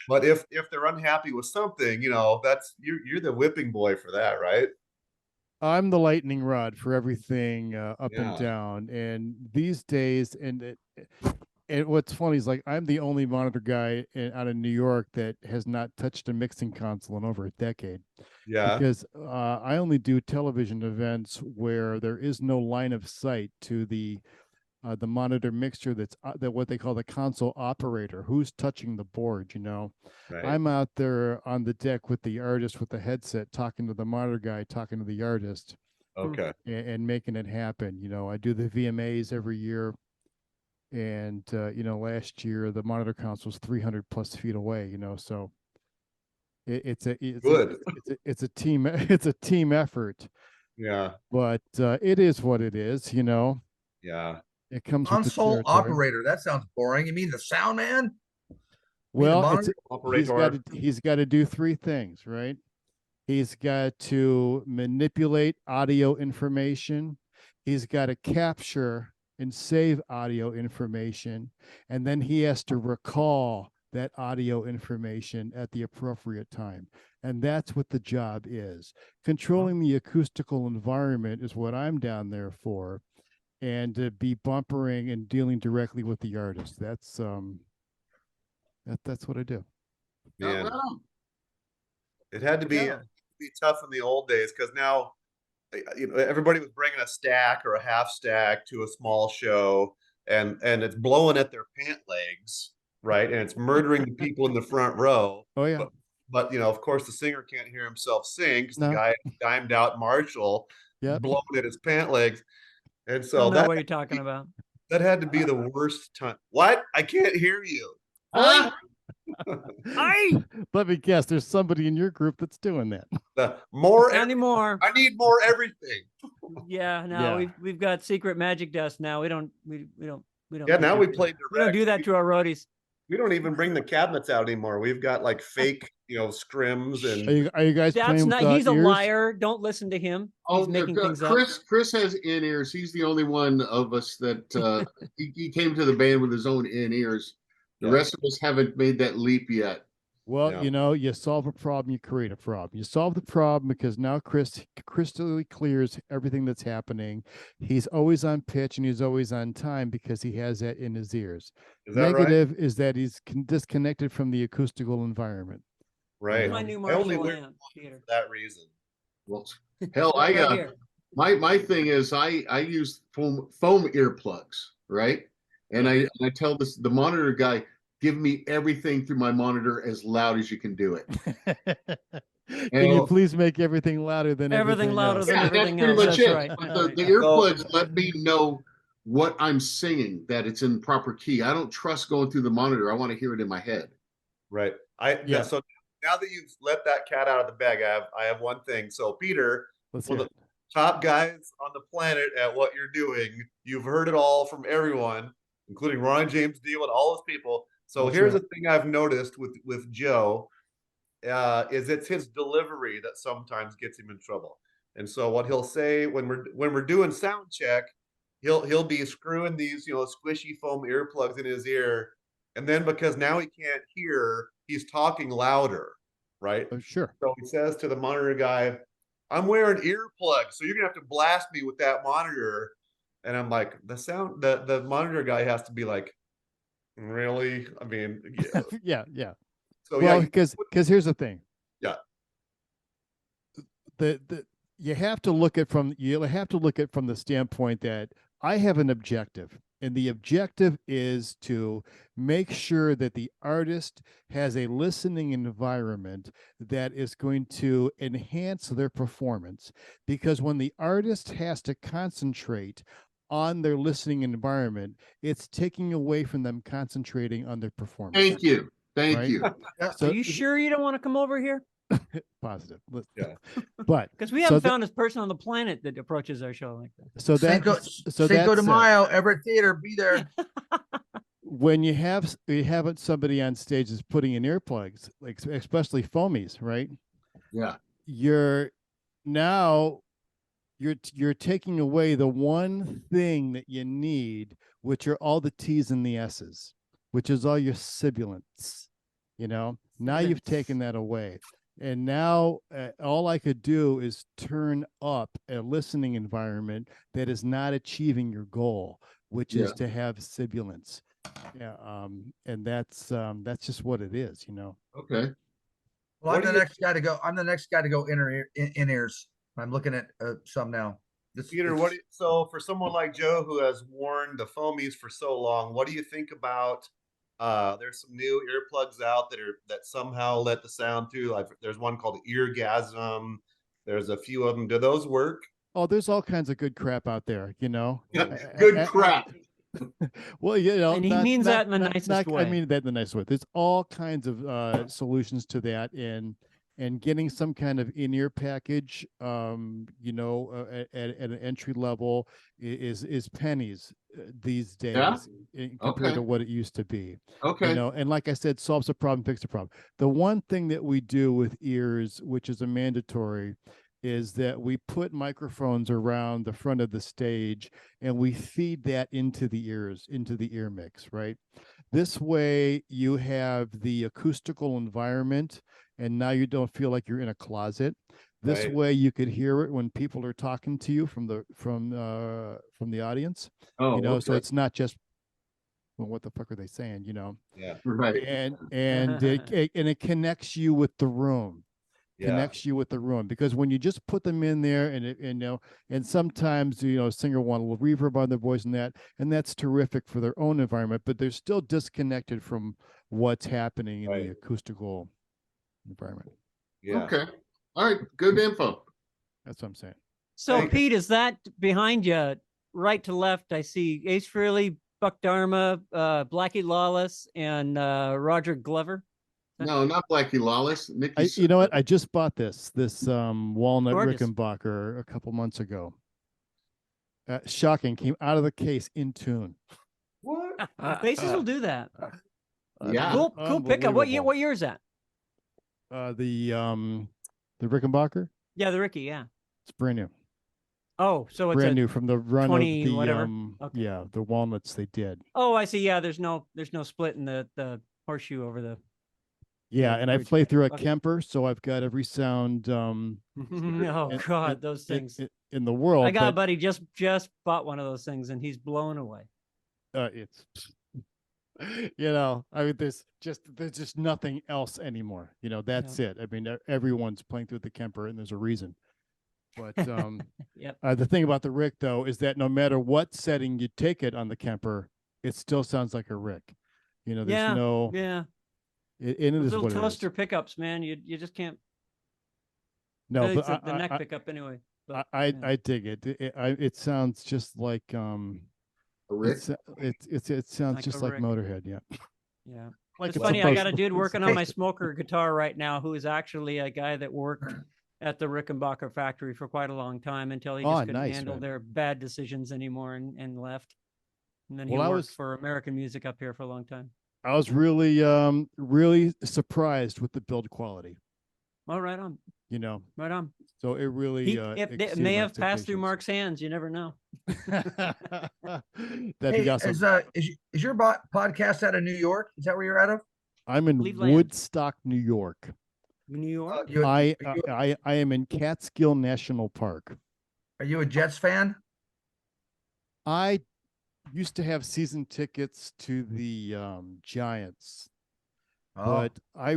S2: But if they're unhappy with something, you know, that's you're the whipping boy for that, right?
S1: I'm the lightning rod for everything up
S2: Yeah.
S1: and down. And these days, and what's funny is like I'm the only monitor guy out of New York that has not touched a mixing console in over a decade.
S2: Yeah.
S1: Because I only do television events where there is no line of sight to the the monitor mixer that's that what they call the console operator, who's touching the board, you know.
S2: Right.
S1: I'm out there on the deck with the artist with the headset, talking to the monitor guy, talking to the artist,
S2: Okay.
S1: and making it happen. You know, I do the VMAs every year, and you know, last year the monitor console was 300 plus feet away. You know, so
S2: Good.
S1: it's a team it's a team effort,
S2: Yeah.
S1: but it is what it is. You know,
S2: Yeah.
S1: it comes with the
S5: Console
S1: territory.
S5: operator. That sounds boring. You mean the sound man?
S1: Well,
S5: monitor
S2: Operator.
S1: he's got to do three things, right? He's got to manipulate audio information. He's got to capture and save audio information, and then he has to recall that audio information at the appropriate time. And that's what the job is. Controlling the acoustical environment is what I'm down there for, and to be bumpering and dealing directly with the artist. That's what I do.
S2: Man,
S3: Right on.
S2: it had to be,
S1: Yeah.
S2: tough in the old days because now, you know, everybody was bringing a stack or a half stack to a small show, and it's blowing at their pant legs, right? And it's murdering the people in the front row.
S1: Oh yeah.
S2: But you know, of course, the singer can't hear himself sing because
S1: No.
S2: the guy dimed out Marshall,
S1: Yep.
S2: blowing at his pant legs, and
S4: I
S2: so
S4: don't know
S2: that
S4: what you're talking about.
S2: had to be the worst time. What? I can't hear you.
S3: Ah,
S4: I
S1: Let me guess. There's somebody in your group that's doing that.
S2: The more
S4: anymore.
S2: I need more everything.
S4: Yeah, no,
S1: Yeah.
S4: we've got secret magic dust now. We don't.
S2: Yeah, now we play
S4: We don't
S2: direct.
S4: do that to our roadies.
S2: We don't even bring the cabinets out anymore. We've got like fake, you know, scrims
S1: Are
S2: and
S1: you guys
S4: That's
S1: playing
S4: not.
S1: with
S4: He's a
S1: ears?
S4: liar. Don't listen to him. He's making things up.
S3: Chris has in ears. He's the only one of us that he came to the band with his own in ears. The
S2: Yeah.
S3: rest of us haven't made that leap yet.
S1: Well,
S2: Yeah.
S1: you know, you solve a problem, you create a problem. You solve the problem because now Chris crystally clears everything that's happening. He's always on pitch and he's always on time because he has that in his ears.
S2: is that
S1: Negative is that he's disconnected from the acoustical environment.
S2: right?
S1: Yeah.
S4: My new
S2: I only
S4: Marshall
S2: wear
S4: amp, Peter.
S2: for that reason.
S3: Well, hell,
S4: Right
S3: I
S4: here.
S3: my thing is I use foam earplugs, right? And I tell the monitor guy, give me everything through my monitor as loud as you can do it.
S1: Can you please make everything louder than
S4: Everything louder
S1: else?
S4: than
S3: Yeah,
S4: everything
S3: that's pretty
S4: else.
S3: much
S4: That's
S3: it.
S4: right.
S3: But
S4: All right.
S3: the earplugs let me know what I'm singing, that it's in proper key. I don't trust going through the monitor. I want to hear it in my head.
S2: Right.
S1: Yeah.
S2: So now that you've let that cat out of the bag, I have one thing. So Peter,
S1: Let's
S2: one
S1: hear
S2: of
S1: it.
S2: the top guys on the planet at what you're doing. You've heard it all from everyone, including Ron James Dio and all those people. So
S1: That's
S2: here's
S1: right.
S2: the thing I've noticed with Joe, is it's his delivery that sometimes gets him in trouble. And so what he'll say when we're doing sound check, he'll be screwing these, you know, squishy foam earplugs in his ear, and then because now he can't hear, he's talking louder, right?
S1: Oh, sure.
S2: So he says to the monitor guy, I'm wearing earplugs, so you're gonna have to blast me with that monitor. And I'm like, the monitor guy has to be like, really? I mean, yeah.
S1: Yeah.
S2: So
S1: Well,
S2: yeah,
S1: because here's the thing.
S2: Yeah.
S1: You have to look at from the standpoint that I have an objective, and the objective is to make sure that the artist has a listening environment that is going to enhance their performance. Because when the artist has to concentrate on their listening environment, it's taking away from them concentrating on their performance.
S3: Thank you. Thank
S1: Right?
S3: you.
S1: So-
S4: Are you sure you don't want to come over here?
S1: Positive.
S2: Yeah.
S1: But
S4: Because we
S1: So
S4: haven't
S1: the-
S4: found this person on the planet that approaches our show like that.
S1: so that
S5: Cinco
S1: that
S5: de
S1: said,
S5: Mayo, Everett Theater, be there.
S1: when you have somebody on stage that's putting in earplugs, like especially foamies, right?
S3: Yeah.
S1: You're taking away the one thing that you need, which are all the T's and the S's, which is all your sibilants. You know, now you've taken that away. And now all I could do is turn up a listening environment that is not achieving your goal, which is to have sibilants. Yeah, and that's just what it is, you know.
S3: Okay.
S5: Well,
S2: What
S5: I'm
S2: do
S5: the
S2: you-
S5: next guy to go. I'm the next guy to go in ears. I'm looking at some now.
S2: Peter, so for someone like Joe who has worn the foamies for so long, what do you think about there's some new earplugs out that somehow let the sound through? Like there's one called Eargasm. There's a few of them. Do those work?
S1: Oh, there's all kinds of good crap out there, you know.
S3: Good crap.
S1: Well, you know,
S4: And he means that in the nicest way.
S1: I mean that in the nicest way. There's all kinds of solutions to that, and getting some kind of in-ear package, you know, at an entry level is pennies these days compared to what it used to be.
S3: Okay.
S1: You know, and like I said, solves a problem, fix a problem. The one thing that we do with ears, which is a mandatory, is that we put microphones around the front of the stage and we feed that into the ears, into the ear mix, right? This way you have the acoustical environment and now you don't feel like you're in a closet. This
S2: Right.
S1: way you could hear it when people are talking to you from the audience.
S3: Oh,
S1: You know, so
S3: okay.
S1: it's not just, well, what the fuck are they saying, you know?
S2: Yeah.
S3: Right.
S1: And it connects you with the room.
S2: Yeah.
S1: Connects you with the room, because when you just put them in there and you know, and sometimes, you know, a singer want a little reverb on their voice and that's terrific for their own environment, but they're still disconnected from what's happening in the acoustical environment.
S2: Yeah.
S3: Okay. All right. Good info.
S1: That's what I'm saying.
S4: So,
S2: Thank-
S4: Pete, is that behind you, right to left? I see Ace Frehley, Buck Dharma, Blackie Lawless, and Roger Glover.
S3: No, not Blackie Lawless. Nikki.
S1: You know what? I just bought this walnut
S4: Gorgeous.
S1: Rickenbacker a couple months ago. Shocking, came out of the case in tune.
S2: What?
S4: Faces will do that.
S3: Yeah.
S4: Cool pickup. What year?
S1: Unbelievable.
S4: What year is that?
S1: The Rickenbacker,
S4: Yeah, the Ricky. Yeah.
S1: it's brand new.
S4: Oh, so it's
S1: Brand new from the run
S4: 20
S1: of the
S4: whatever. Okay.
S1: yeah, the walnuts they did.
S4: Oh, I see. Yeah, there's no split in the horseshoe over the.
S1: Yeah,
S4: Yeah,
S1: and I
S4: huge.
S1: play through a
S4: Okay.
S1: Kemper, so I've got every sound
S4: Oh
S1: in-
S4: God, those things.
S1: in the world.
S4: I got a
S1: but,
S4: buddy just bought one of those things and he's blown away.
S1: it's you know, I mean, there's just nothing else anymore. You know, that's it. I mean, everyone's playing through the Kemper, and there's a reason. But
S4: Yep.
S1: the thing about the Rick, though, is that no matter what setting you take it on the Kemper, it still sounds like a Rick. You know, there's
S4: Yeah,
S1: no,
S4: Yeah.
S1: it
S4: Those
S1: is
S4: little
S1: what it is.
S4: toaster pickups, man. You just can't.
S1: No,
S4: It's
S1: but
S4: the neck pickup anyway. But,
S1: I
S4: yeah.
S1: I dig it. It sounds just like
S3: Rick.
S1: it sounds
S4: Like
S1: just
S4: a
S1: like
S4: Rick.
S1: Motorhead, yeah.
S4: Yeah.
S1: Like
S4: It's funny. I got a
S1: supposed-
S4: dude working on my smoker guitar right now who is actually a guy that worked at the Rickenbacker factory for quite a long time until he just
S1: Oh,
S4: couldn't
S1: nice,
S4: handle
S1: man.
S4: their bad decisions anymore and left. And then he
S1: Well, I
S4: worked
S1: was-
S4: for American Music up here for a long time.
S1: I was really surprised with the build quality,
S4: Oh, right on,
S1: you know.
S4: right on.
S1: So it really
S4: It
S1: exceeded
S4: may
S1: my
S4: have passed through
S1: expectations.
S4: Mark's hands. You never know.
S1: That'd
S5: Hey,
S1: be awesome.
S5: is your podcast out of New York? Is that where you're out of?
S1: I'm in
S4: Cleveland.
S1: Woodstock, New York.
S4: New York.
S5: You-
S1: I am in Catskill National Park.
S5: Are you a Jets fan?
S1: I used to have season tickets to the Giants,
S5: Oh,
S1: but I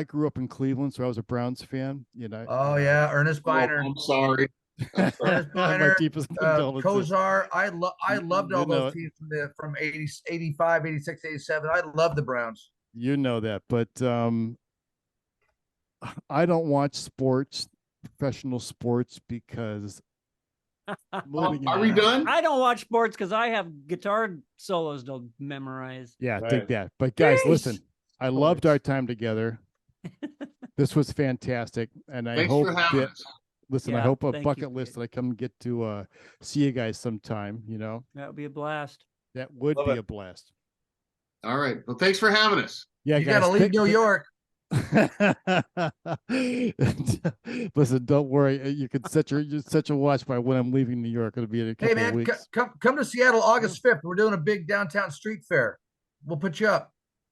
S1: grew up in Cleveland, so I was a Browns fan. You know.
S5: oh yeah, Ernest
S3: Oh,
S5: Biner,
S3: I'm sorry.
S5: Ernest
S1: My
S5: Biner,
S1: deepest condolences.
S5: Kozar. I loved all
S1: You know
S5: those
S1: it.
S5: teams from 80, 85, 86, 87. I love the Browns.
S1: You know that, but I don't watch professional sports, because living in
S3: Are we
S1: the-
S3: done?
S4: I don't watch sports because I have guitar solos to memorize.
S1: Yeah,
S2: Right.
S1: dig that. But guys, listen,
S4: Jeez.
S1: I loved our time together. This was fantastic, and I
S3: Thanks
S1: hope
S3: for having
S1: that
S3: us.
S1: listen, I
S4: Yeah,
S1: hope a
S4: thank you,
S1: bucket list
S4: Pete.
S1: that I come get to see you guys sometime. You know,
S4: That would be a blast.
S1: that would
S2: Love
S1: be
S2: it.
S1: a blast.
S3: All right. Well, thanks for having us.
S1: Yeah,
S5: You
S1: guys.
S5: got to leave New York.
S1: Listen, don't worry. You can set your watch by when I'm leaving New York. It'll be in a
S5: Hey
S1: couple of
S5: man,
S1: weeks.
S5: come to Seattle August 5th. We're doing a big downtown street fair. We'll put you up.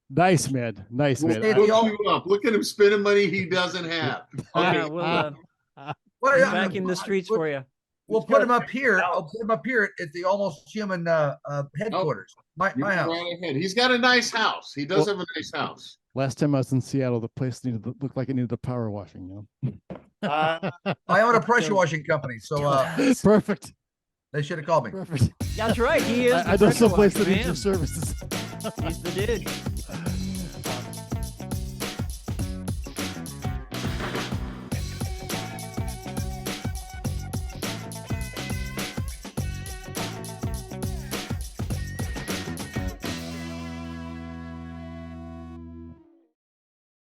S1: Nice, man. Nice,
S3: We'll
S1: man.
S5: stay at
S3: hook
S5: the all-
S3: you up. Look at him spending money he doesn't have. Okay.
S4: Yeah, we'll
S5: What,
S4: vacuum the streets for you.
S5: we'll
S2: Just
S5: put him
S2: gotta
S5: up here.
S2: out.
S5: I'll put him up here at the Almost Human headquarters. My
S3: You go
S5: house.
S3: right ahead. He's got a nice house. He does have a nice house.
S1: Last time I was in Seattle, the place looked like it needed a power washing.
S2: Uh,
S5: I own a pressure washing company, so
S1: Perfect.
S5: they should have called me.
S1: Perfect.
S4: That's right. He is.
S1: I
S4: the
S1: know
S4: pressure
S1: some place
S4: washer
S1: that needs your
S4: man.
S1: services.
S4: He's the dude.